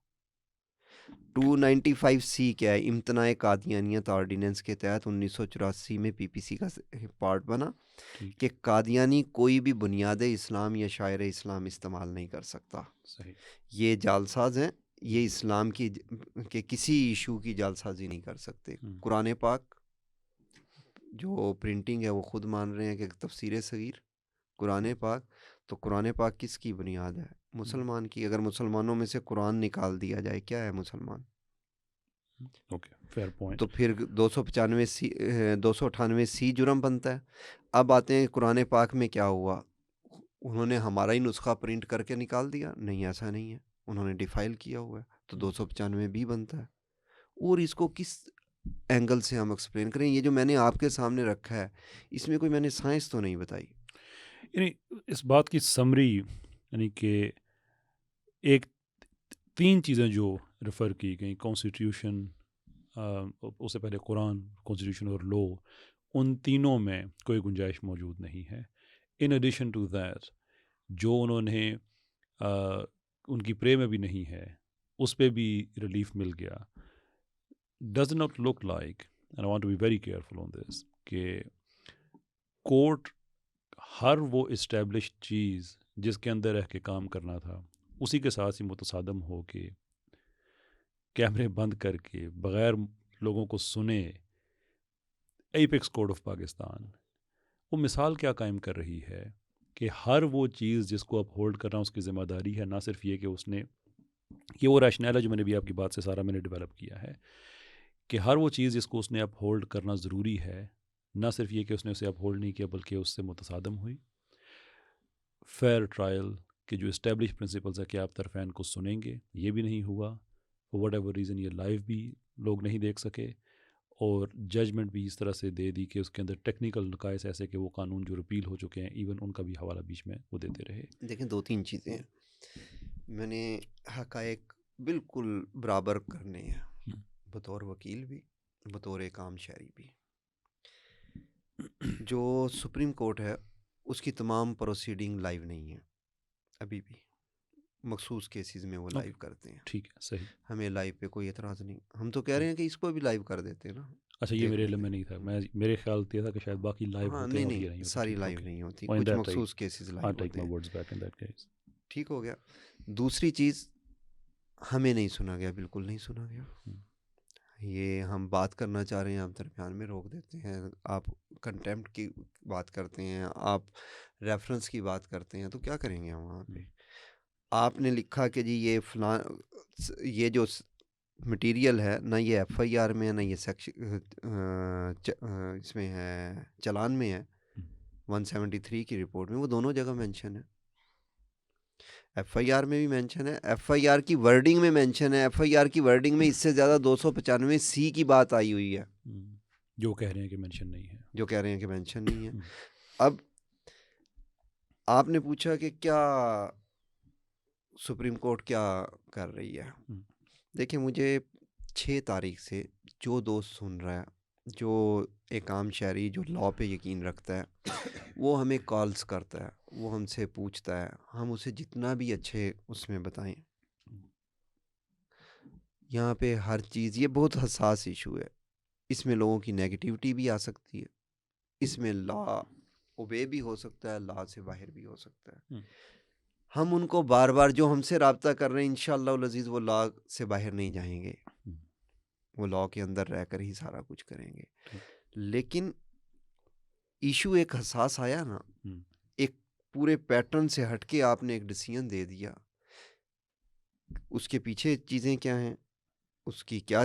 295C کیا ہے؟ امتناع قادیانیت آرڈیننس کے تحت 1984 میں PPC کا پارٹ بنا کہ قادیانی کوئی بھی بنیاد اسلام یا شاعر اسلام استعمال نہیں کر سکتا. یہ جعلساز ہیں, یہ اسلام کی کہ کسی ایشو کی جعلسازی نہیں کر سکتے. قرآن پاک جو پرنٹنگ ہے وہ خود مان رہے ہیں کہ تفسیر صغیر قرآن پاک, تو قرآن پاک کس کی بنیاد ہے؟ مسلمان کی. اگر مسلمانوں میں سے قرآن نکال دیا جائے, کیا ہے مسلمان؟ Fair point. تو پھر 298C جرم بنتا ہے. اب آتے ہیں قرآن پاک میں کیا ہوا, انہوں نے ہمارا ہی نسخہ پرنٹ کر کے نکال دیا؟ نہیں, ایسا نہیں ہے, انہوں نے ڈیفائل کیا ہوا ہے, تو 295B بنتا ہے. اور اس کو کس اینگل سے ہم ایکسپلین کریں؟ یہ جو میں نے آپ کے سامنے رکھا ہے, اس میں کوئی میں نے سائنس تو نہیں بتائی. یعنی اس بات کی سمری, یعنی کہ ایک 3 چیزیں جو ریفر کی گئیں, کانسٹیٹیوشن, اس سے پہلے قرآن, کانسٹیٹیوشن اور لو, ان تینوں میں کوئی گنجائش موجود نہیں ہے. ان ایڈیشن ٹو دیٹ, جو انہوں نے ان کی پرے میں بھی نہیں ہے, اس پہ بھی ریلیف مل گیا. Does not look like, and I want to be very careful on this, کہ کورٹ ہر وہ اسٹیبلشڈ چیز جس کے اندر رہ کے کام کرنا تھا اسی کے ساتھ ہی متصادم ہو کے کیمرے بند کر کے بغیر لوگوں کو سنے ایپیکس کورٹ آف پاکستان وہ مثال کیا قائم کر رہی ہے کہ ہر وہ چیز جس کو اپ ہولڈ کرنا اس کی ذمہ داری ہے. نہ صرف یہ کہ اس نے, یہ وہ ریشنل ہے جو میں نے بھی آپ کی بات سے سارا میں نے ڈیولپ کیا ہے, کہ ہر وہ چیز جس کو اس نے اپ ہولڈ کرنا ضروری ہے, نہ صرف یہ کہ اس نے اسے اپ ہولڈ نہیں کیا بلکہ اس سے متصادم ہوئی. فیئر ٹرائل کے جو اسٹیبلش پرنسپلز ہے کہ آپ طرفین کو سنیں گے, یہ بھی نہیں ہوا. فار وٹ ایور ریزن یہ لائیو بھی لوگ نہیں دیکھ سکے, اور ججمنٹ بھی اس طرح سے دے دی کہ اس کے اندر ٹیکنیکل نقائص ایسے کہ وہ قانون جو رپیل ہو چکے ہیں ایون ان کا بھی حوالہ بیچ میں وہ دیتے رہے. دیکھیں 2-3 چیزیں ہیں. میں نے حقائق بالکل برابر کرنے ہیں، بطور وکیل بھی، بطور ایک عام شہری بھی۔ جو سپریم کورٹ ہے اس کی تمام پروسیڈنگ لائیو نہیں ہے ابھی بھی، مخصوص کیسز میں وہ لائیو کرتے ہیں۔ ٹھیک ہے، صحیح۔ ہمیں لائیو پہ کوئی اعتراض نہیں، ہم تو کہہ رہے ہیں کہ اس کو بھی لائیو کر دیتے ہیں نا۔ اچھا، یہ میرے علم میں نہیں تھا، میرے خیال یہ تھا کہ شاید باقی لائیو ہاں ہوتے ہیں اور نہیں یہ نہیں ہوتے۔ ساری لائیو نہیں ہوتی، Oh, in کچھ that مخصوص کیسز I'll لائیو take ہوتے my ہیں۔ words back in that case۔ ٹھیک ہو گیا۔ دوسری چیز، ہمیں نہیں سنا گیا، بالکل نہیں سنا گیا۔ یہ ہم بات کرنا چاہ رہے ہیں، آپ درمیان میں روک دیتے ہیں، آپ کنٹیمپٹ کی بات کرتے ہیں، آپ ریفرنس کی بات کرتے ہیں، تو کیا کریں گے ہم وہاں پہ؟ آپ نے لکھا کہ جی یہ فلاں، یہ جو مٹیریل ہے نہ یہ ایف آئی آر میں ہے، نہ یہ اس میں ہے، چلان میں ہے، 173 کی رپورٹ میں، وہ دونوں جگہ مینشن ہے۔ ایف آئی آر میں بھی مینشن ہے، ایف آئی آر کی ورڈنگ میں مینشن ہے، ایف آئی آر کی ورڈنگ میں اس سے زیادہ 295C کی بات آئی ہوئی ہے، جو کہہ رہے ہیں کہ مینشن نہیں ہے، جو کہہ رہے ہیں کہ مینشن نہیں ہے۔ اب آپ نے پوچھا کہ کیا سپریم کورٹ کیا کر رہی ہے؟ دیکھیں، مجھے 6 تاریخ سے جو دوست سن رہا ہے، جو ایک عام شہری جو لاء پہ یقین رکھتا ہے، وہ ہمیں کالز کرتا ہے، وہ ہم سے پوچھتا ہے، ہم اسے جتنا بھی اچھے اس میں بتائیں۔ یہاں پہ ہر چیز، یہ بہت حساس ایشو ہے، اس میں لوگوں کی نیگیٹیوٹی بھی آ سکتی ہے، اس میں لاء اوبے بھی ہو سکتا ہے، لاء سے باہر بھی ہو سکتا ہے۔ ہم ان کو بار بار جو ہم سے رابطہ کر رہے ہیں، انشاءاللہ العزیز وہ لاء سے باہر نہیں جائیں گے، وہ لاء کے اندر رہ کر ہی سارا کچھ کریں گے۔ لیکن ایشو ایک حساس آیا نا، ایک پورے پیٹرن سے ہٹ کے آپ نے ایک ڈیسیژن دے دیا، اس کے پیچھے چیزیں کیا ہیں، اس کی کیا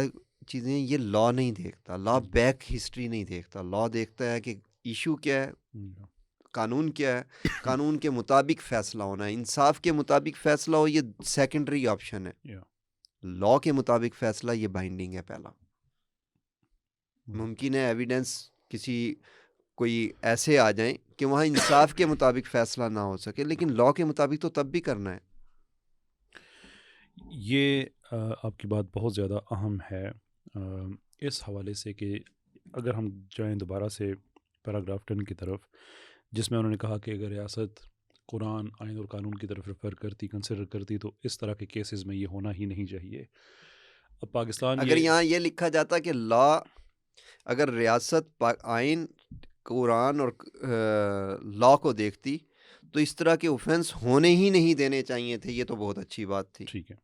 چیزیں، یہ لاء نہیں دیکھتا، لاء بیک ہسٹری نہیں دیکھتا، لاء دیکھتا ہے کہ ایشو کیا ہے، قانون کیا ہے، قانون کے مطابق فیصلہ ہونا ہے، انصاف کے مطابق فیصلہ ہو، یہ سیکنڈری آپشن ہے، لاء کے مطابق فیصلہ یہ بائنڈنگ ہے پہلا۔ ممکن ہے ایویڈنس کسی کوئی ایسے آ جائیں کہ وہاں انصاف کے مطابق فیصلہ نہ ہو سکے، لیکن لاء کے مطابق تو تب بھی کرنا ہے۔ یہ آپ کی بات بہت زیادہ اہم ہے اس حوالے سے کہ اگر ہم جائیں دوبارہ سے پیراگراف 10 کی طرف، جس میں انہوں نے کہا کہ اگر ریاست قرآن، آئین اور قانون کی طرف ریفر کرتی، کنسیڈر کرتی، تو اس طرح کے کیسز میں یہ ہونا ہی نہیں چاہیے۔ اب پاکستان، اگر یہاں یہ لکھا جاتا کہ لاء، اگر ریاست آئین، قرآن اور لاء کو دیکھتی تو اس طرح کے اوفینس ہونے ہی نہیں دینے چاہیے تھے، یہ تو بہت اچھی بات تھی۔ ٹھیک ہے،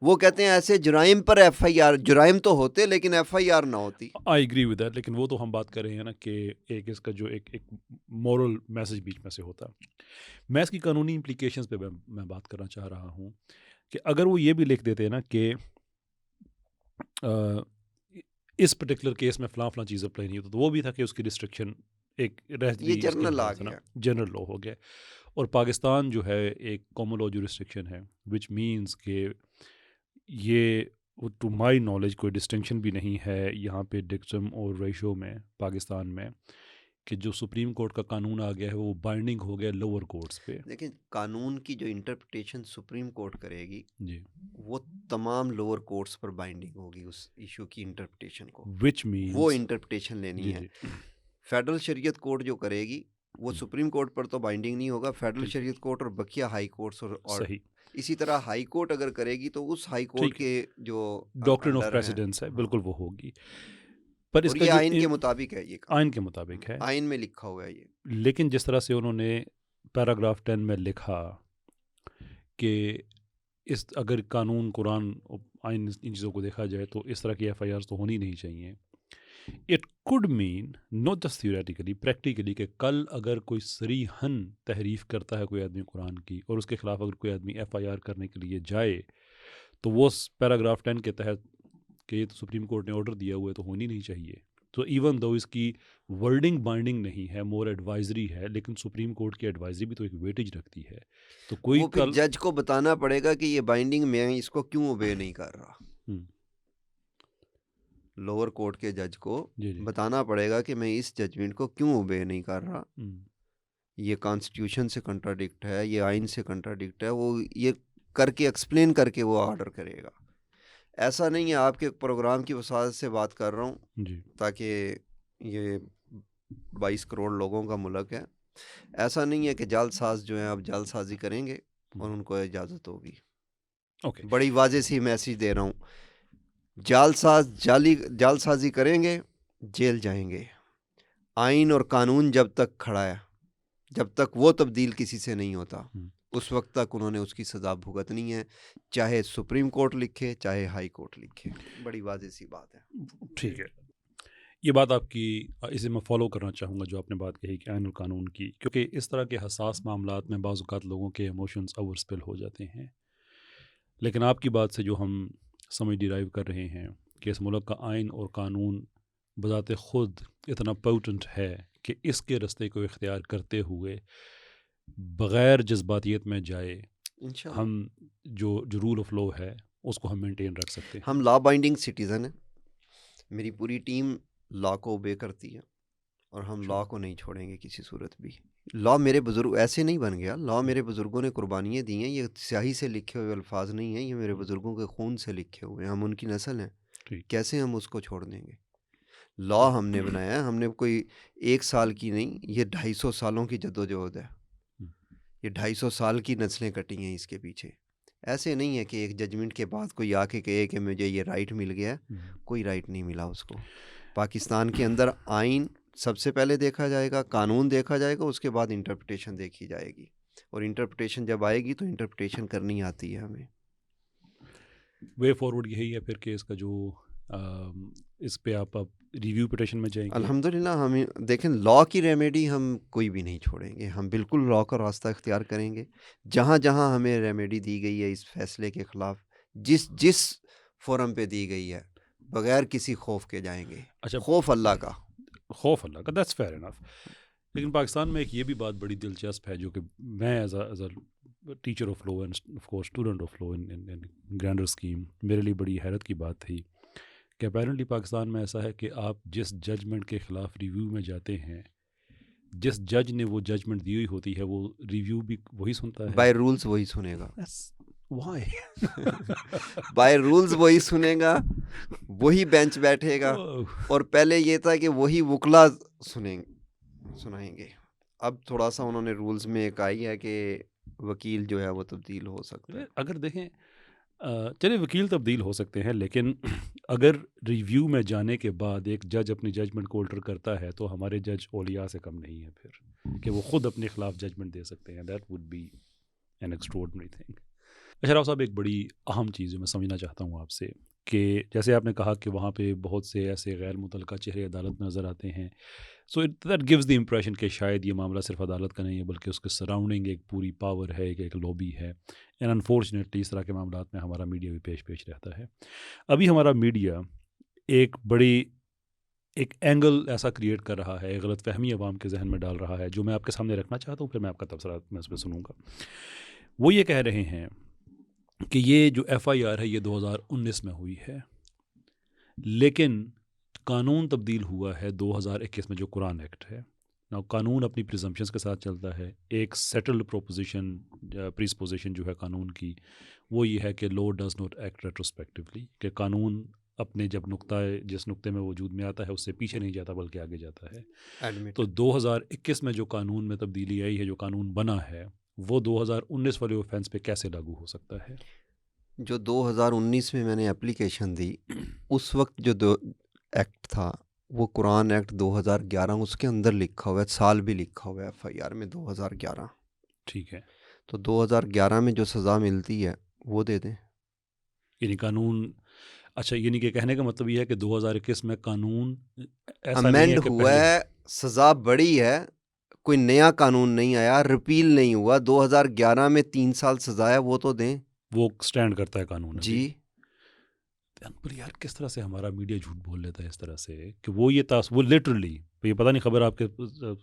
وہ کہتے ہیں ایسے جرائم پر ایف آئی آر، جرائم تو ہوتے لیکن ایف آئی آر نہ ہوتی۔ آئی ایگری ود دیٹ، لیکن وہ تو ہم بات کر رہے ہیں نا کہ ایک اس کا جو ایک مورل میسج بیچ میں سے ہوتا، میں اس کی قانونی امپلیکیشنز پہ میں بات کرنا چاہ رہا ہوں کہ اگر وہ یہ بھی لکھ دیتے نا کہ اس پرٹیکولر کیس میں فلاں چیز اپلائی نہیں ہوتا، تو وہ بھی تھا کہ اس کی ریسٹرکشن ایک یہ جنرل آ گیا، جنرل لا ہو گیا۔ اور پاکستان جو ہے ایک کامن لا جو ریسٹرکشن ہے، وچ مینس کہ یہ ٹو مائی نالج کوئی ڈسٹنکشن بھی نہیں ہے یہاں پہ ڈکٹم اور ریشو میں پاکستان میں، کہ جو سپریم کورٹ کا قانون آ گیا ہے وہ بائنڈنگ ہو گیا لوور کورٹس پہ۔ لیکن قانون کی جو انٹرپریٹیشن سپریم کورٹ کرے گی جی، وہ تمام لوور کورٹس پر بائنڈنگ ہوگی، اس ایشو کی انٹرپریٹیشن کو، وچ مینس وہ انٹرپریٹیشن لینی ہے۔ جی فیڈرل شریعت کورٹ جو کرے گی وہ سپریم کورٹ پر تو بائنڈنگ نہیں ہوگا، فیڈرل شریعت کورٹ اور بقیہ ہائی کورٹس اور صحیح، اسی طرح ہائی کورٹ اگر کرے گی تو اس ہائی کورٹ کے جو ڈاکٹرن آف انڈر پریسیڈنس ہے، ہاں، بالکل وہ ہوگی، پر اس اور کا یہ جو آئین کے مطابق ہے، یہ آئین کے مطابق ہے۔ آئین میں لکھا ہوا ہے یہ۔ لیکن جس طرح سے انہوں نے پیراگراف 10 میں لکھا کہ اس اگر قانون، قرآن، آئین، ان چیزوں کو دیکھا جائے تو اس طرح کی ایف آئی آرز تو ہونی نہیں چاہیے۔ It could mean not just theoretically, practically, کہ کل اگر کوئی صریحاً تحریف کرتا ہے کوئی آدمی قرآن کی اور اس کے خلاف اگر کوئی آدمی ایف آئی آر کرنے کے لیے جائے تو وہ پیراگراف 10 کے تحت کہ یہ تو سپریم کورٹ نے آرڈر دیا ہوا ہے تو ہونی نہیں چاہیے۔ تو ایون دو اس کی ورڈنگ بائنڈنگ نہیں ہے، مور ایڈوائزری ہے، لیکن سپریم کورٹ کی ایڈوائزری بھی تو ایک ویٹیج رکھتی ہے۔ تو کوئی وہ پھر جج کو بتانا پڑے گا کہ یہ بائنڈنگ میں اس کو کیوں اوبے نہیں کر رہا، لوور کورٹ کے جج کو بتانا پڑے گا کہ میں اس ججمنٹ کو کیوں اوبے نہیں کر رہا، یہ کانسٹیٹیوشن سے کنٹراڈکٹ ہے، یہ آئین سے کنٹراڈکٹ ہے، وہ یہ کر کے ایکسپلین کر کے وہ آرڈر کرے گا. ایسا نہیں ہے. آپ کے پروگرام کی وسعت سے بات کر رہا ہوں جی تاکہ یہ 22 کروڑ لوگوں کا ملک ہے. ایسا نہیں ہے کہ جعل ساز جو ہیں آپ جعل سازی کریں گے اور ان کو اجازت ہوگی. اوکے بڑی واضح سی میسیج دے رہا ہوں. جعل ساز جعل سازی کریں گے جیل جائیں گے. آئین اور قانون جب تک کھڑا ہے، جب تک وہ تبدیل کسی سے نہیں ہوتا اس وقت تک انہوں نے اس کی سزا بھگتنی ہے، چاہے سپریم کورٹ لکھے چاہے ہائی کورٹ لکھے. بڑی واضح سی بات ہے. ٹھیک ہے. یہ بات آپ کی اسے میں فالو کرنا چاہوں گا جو آپ نے بات کہی کہ آئین القانون کی، کیونکہ اس طرح کے حساس معاملات میں بعض اوقات لوگوں کے ایموشنز اوور اسپل ہو جاتے ہیں. لیکن آپ کی بات سے جو ہم سمجھ ڈیرائیو کر رہے ہیں کہ اس ملک کا آئین اور قانون بذات خود اتنا پوٹنٹ ہے کہ اس کے رستے کو اختیار کرتے ہوئے بغیر جذباتیت میں جائے انشاءاللہ ہم جو رول آف لا ہے اس کو ہم مینٹین رکھ سکتے ہیں. ہم لا بائنڈنگ سٹیزن ہیں. میری پوری ٹیم لا کو اوبے کرتی ہے اور ہم لا کو نہیں چھوڑیں گے کسی صورت بھی. لا میرے بزرگ ایسے نہیں بن گیا. لا میرے بزرگوں نے قربانیاں دی ہیں. یہ سیاہی سے لکھے ہوئے الفاظ نہیں ہیں، یہ میرے بزرگوں کے خون سے لکھے ہوئے ہیں. ہم ان کی نسل ہیں. ٹھیک. کیسے ہم اس کو چھوڑ دیں گے؟ لا ہم نے بنایا ہے. ہم نے کوئی 1 سال کی نہیں، یہ 250 سالوں کی جدوجہد ہے. یہ 250 سال کی نسلیں کٹی ہیں اس کے پیچھے. ایسے نہیں ہے کہ ایک ججمنٹ کے بعد کوئی آ کے کہے کہ مجھے یہ رائٹ مل گیا ہے. کوئی رائٹ نہیں ملا اس کو. پاکستان کے اندر آئین سب سے پہلے دیکھا جائے گا، قانون دیکھا جائے گا، اس کے بعد انٹرپریٹیشن دیکھی جائے گی. اور انٹرپریٹیشن جب آئے گی تو انٹرپریٹیشن کرنی آتی ہے ہمیں. وے فارورڈ یہی ہے پھر کہ اس کا جو اس پہ آپ ریویو پٹیشن میں جائیں گے. الحمدللہ ہم دیکھیں لا کی ریمیڈی ہم کوئی بھی نہیں چھوڑیں گے. ہم بالکل لا کا راستہ اختیار کریں گے. جہاں جہاں ہمیں ریمیڈی دی گئی ہے اس فیصلے کے خلاف، جس فورم پہ دی گئی ہے، بغیر کسی خوف کے جائیں گے. اچھا، خوف اللہ کا. خوف اللہ کا، دیٹس فیئر انف. لیکن پاکستان میں ایک یہ بھی بات بڑی دلچسپ ہے جو کہ میں as a teacher of law and of course student of law in grinder scheme, میرے لیے بڑی حیرت کی بات تھی کہ اپیرنٹلی پاکستان میں ایسا ہے کہ آپ جس ججمنٹ کے خلاف ریویو میں جاتے ہیں، جس جج نے وہ ججمنٹ دی ہوئی ہوتی ہے وہ ریویو بھی وہی سنتا ہے. بائی رولز وہی سنے گا. Why؟ بائی رولز وہی سنے گا، وہی بینچ بیٹھے گا. اور پہلے یہ تھا کہ وہی وکلا سنائیں گے. اب تھوڑا سا انہوں نے رولز میں ایک آئی ہے کہ وکیل جو ہے وہ تبدیل ہو سکتا ہے. اگر دیکھیں چلے وکیل تبدیل ہو سکتے ہیں، لیکن اگر ریویو میں جانے کے بعد ایک جج اپنی ججمنٹ کو الٹر کرتا ہے تو ہمارے جج اولیاء سے کم نہیں ہے پھر کہ وہ خود اپنے خلاف ججمنٹ دے سکتے ہیں. That would be an extraordinary thing. Ashraf sahab, ایک بڑی اہم چیز جو میں سمجھنا چاہتا ہوں آپ سے کہ جیسے آپ نے کہا کہ وہاں پہ بہت سے ایسے غیر متعلقہ چہرے عدالت میں نظر آتے ہیں، so that gives the impression کہ شاید یہ معاملہ صرف عدالت کا نہیں ہے بلکہ اس کے سراؤنڈنگ ایک پوری پاور ہے، ایک لابی ہے. اینڈ انفارچونیٹلی اس طرح کے معاملات میں ہمارا میڈیا بھی پیش رہتا ہے. ابھی ہمارا میڈیا ایک اینگل ایسا کریٹ کر رہا ہے، ایک غلط فہمی عوام کے ذہن میں ڈال رہا ہے جو میں آپ کے سامنے رکھنا چاہتا ہوں، پھر میں آپ کا تبصرہ میں اس پہ سنوں گا. وہ یہ کہہ رہے ہیں کہ یہ جو FIR ہے یہ 2019 میں ہوئی ہے، لیکن قانون تبدیل ہوا ہے 2021 میں جو قرآن ایکٹ ہے. نا قانون اپنی پریزمپشنز کے ساتھ چلتا ہے. ایک سیٹلڈ پریسپوزیشن جو ہے قانون کی وہ یہ ہے کہ لو ڈز ناٹ ایکٹ ریٹروسپیکٹیولی، کہ قانون اپنے جب جس نقطے میں وجود میں آتا ہے اس سے پیچھے نہیں جاتا بلکہ آگے جاتا ہے. تو 2021 میں جو قانون میں تبدیلی آئی ہے، جو قانون بنا ہے، وہ 2019 والے اوفینس پہ کیسے لاگو ہو سکتا ہے؟ جو 2019 میں میں نے اپلیکیشن دی، اس وقت جو ایکٹ تھا وہ قرآن ایکٹ 2011، اس کے اندر لکھا ہوا ہے، سال بھی لکھا ہوا ہے FIR میں 2011. ٹھیک ہے. تو 2011 میں جو سزا ملتی ہے وہ دے دیں. یعنی قانون، اچھا، یعنی کہ کہنے کا مطلب یہ ہے کہ 2021 میں قانون ایسا نہیں امینڈ ہے کہ ہوا ہے، سزا بڑی ہے، کوئی نیا قانون نہیں آیا، ریپیل نہیں ہوا. 2011 میں 3 سال سزا ہے، وہ تو دیں. وہ سٹینڈ کرتا ہے قانون جی. پر یار کس طرح سے ہمارا میڈیا جھوٹ بول لیتا ہے اس طرح سے کہ وہ وہ لٹرلی، یہ پتہ نہیں خبر آپ کے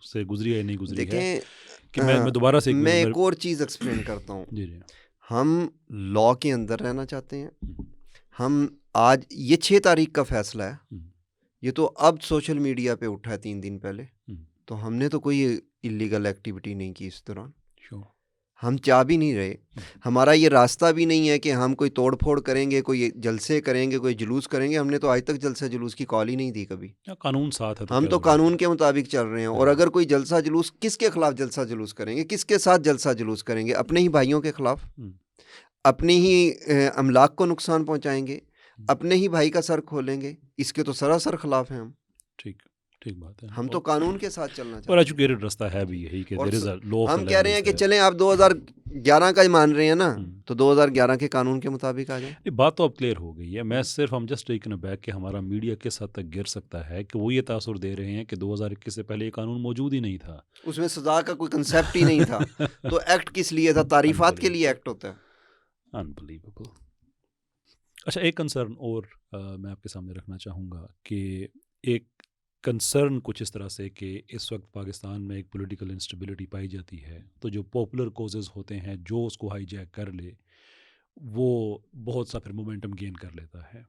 سے گزری ہے یا نہیں گزری ہے کہ میں دوبارہ سے میں ایک اور چیز ایکسپلین کرتا ہوں. جی. ہم لا کے اندر رہنا چاہتے ہیں. ہم آج یہ 6 تاریخ کا فیصلہ ہے، یہ تو اب سوشل میڈیا پہ اٹھا ہے 3 دن پہلے. تو ہم نے تو کوئی اللیگل ایکٹیویٹی نہیں کی اس دوران. ہم چاہ بھی نہیں رہے. ہمارا یہ راستہ بھی نہیں ہے کہ ہم کوئی توڑ پھوڑ کریں گے, کوئی جلسے کریں گے, کوئی جلوس کریں گے. ہم نے تو آج تک جلسہ جلوس کی کال ہی نہیں دی کبھی. قانون ساتھ ہے تو ہم کیا تو ضرورت قانون ہے. کے مطابق چل رہے ہیں. اور اگر کوئی جلسہ جلوس, کس کے خلاف جلسہ جلوس کریں گے, کس کے ساتھ جلسہ جلوس کریں گے؟ اپنے ہی بھائیوں کے خلاف, اپنی ہی املاک کو نقصان پہنچائیں گے, اپنے ہی بھائی کا سر کھولیں گے. اس کے تو سراسر خلاف ہیں ہم. ٹھیک بات ہے. ہم تو قانون کے ساتھ چلنا اور چاہتے ہیں. ایجوکیٹڈ رستہ ہے بھی یہی کہ there is a law of the ہم کہہ land رہے ہیں is کہ there. چلیں آپ 2011 کا ہی مان رہے ہیں نا, تو 2011 کے قانون کے مطابق آ جائیں. بات تو اب کلیئر ہو گئی ہے. میں صرف ہم جسٹ ٹیکن بیک کہ ہمارا میڈیا کس حد تک گر سکتا ہے کہ وہ یہ تاثر دے رہے ہیں کہ 2021 سے پہلے یہ قانون موجود ہی نہیں تھا, اس میں سزا کا کوئی کنسیپٹ ہی نہیں تھا. تو ایکٹ کس لیے تھا؟ تعریفات کے لیے ایکٹ ہوتا ہے. انبلیویبل. اچھا, ایک کنسرن اور میں آپ کے سامنے رکھنا چاہوں گا کہ ایک کنسرن کچھ اس طرح سے کہ اس وقت پاکستان میں ایک پولیٹیکل انسٹیبلٹی پائی جاتی ہے, تو جو پاپولر کوزز ہوتے ہیں جو اس کو ہائی جیک کر لے وہ بہت سا پھر مومنٹم گین کر لیتا ہے,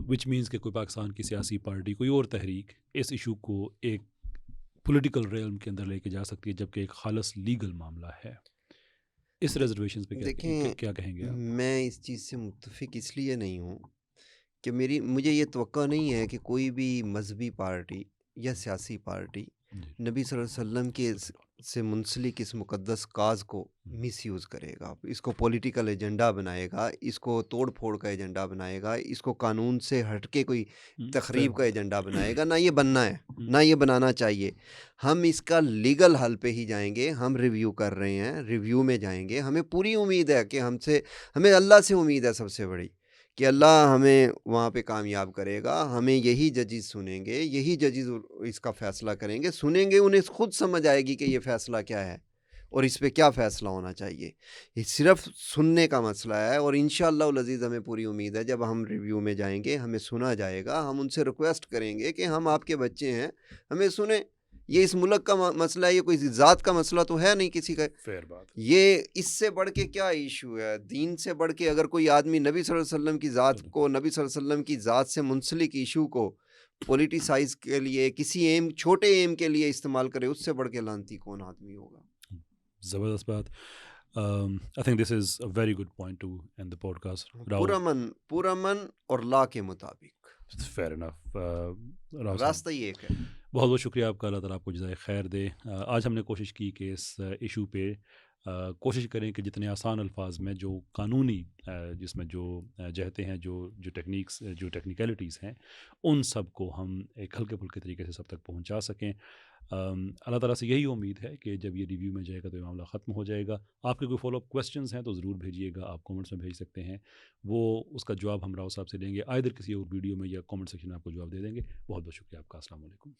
وچ مینس کہ کوئی پاکستان کی سیاسی پارٹی, کوئی اور تحریک اس ایشو کو ایک پولیٹیکل ریلم کے اندر لے کے جا سکتی ہے, جبکہ ایک خالص لیگل معاملہ ہے. اس ریزرویشنز پہ دیکھیں, کیا کہیں گے آپ؟ میں اس چیز سے متفق اس لیے نہیں ہوں کہ مجھے یہ توقع نہیں ہے کہ کوئی بھی مذہبی پارٹی یا سیاسی پارٹی نبی صلی اللہ علیہ وسلم کے سے منسلک اس مقدس کاز کو مس یوز کرے گا, اس کو پولیٹیکل ایجنڈا بنائے گا, اس کو توڑ پھوڑ کا ایجنڈا بنائے گا, اس کو قانون سے ہٹ کے کوئی تخریب کا ایجنڈا بنائے گا. نہ یہ بننا ہے, نہ یہ بنانا چاہیے. ہم اس کا لیگل حل پہ ہی جائیں گے. ہم ریویو کر رہے ہیں, ریویو میں جائیں گے. ہمیں پوری امید ہے کہ ہمیں اللہ سے امید ہے سب سے بڑی, کہ اللہ ہمیں وہاں پہ کامیاب کرے گا. ہمیں یہی ججز سنیں گے, یہی ججز اس کا فیصلہ کریں گے, سنیں گے, انہیں خود سمجھ آئے گی کہ یہ فیصلہ کیا ہے اور اس پہ کیا فیصلہ ہونا چاہیے. یہ صرف سننے کا مسئلہ ہے. اور انشاءاللہ العزیز ہمیں پوری امید ہے جب ہم ریویو میں جائیں گے ہمیں سنا جائے گا, ہم ان سے ریکویسٹ کریں گے کہ ہم آپ کے بچے ہیں, ہمیں سنیں. یہ اس ملک کا مسئلہ ہے, یہ کوئی ذات کا مسئلہ تو ہے نہیں کسی کا. فیر بات. یہ اس سے بڑھ کے کیا ایشو ہے؟ دین سے بڑھ کے اگر کوئی آدمی نبی صلی اللہ علیہ وسلم کی ذات کو, نبی صلی اللہ علیہ وسلم کی ذات سے منسلک ایشو کو پولیٹیسائز کے لیے, کسی ایم, چھوٹے ایم کے لیے استعمال کرے, اس سے بڑھ کے لعنتی کون آدمی ہوگا؟ زبردست بات. I think this is a very good point to end the podcast. پورا من اور لا کے مطابق. Fair enough. راستہ ہی ایک ہے. بہت بہت شکریہ آپ کا, اللہ تعالیٰ آپ کو جزائے خیر دے. آج ہم نے کوشش کی کہ اس ایشو پہ کوشش کریں کہ جتنے آسان الفاظ میں جو قانونی جس میں جو جہتیں ہیں, جو ٹیکنیکس, جو ٹیکنیکلٹیز ہیں, ان سب کو ہم ایک ہلکے پھلکے طریقے سے سب تک پہنچا سکیں. اللہ تعالیٰ سے یہی امید ہے کہ جب یہ ریویو میں جائے گا تو یہ معاملہ ختم ہو جائے گا. آپ کے کوئی فالو اپ کویسچنز ہیں تو ضرور بھیجیے گا, آپ کامنٹس میں بھیج سکتے ہیں, وہ اس کا جواب ہم راؤ صاحب سے لیں گے, آئدر کسی اور ویڈیو میں یا کامنٹ سیکشن میں آپ کو جواب دے دیں گے. بہت بہت شکریہ آپ کا. السلام علیکم.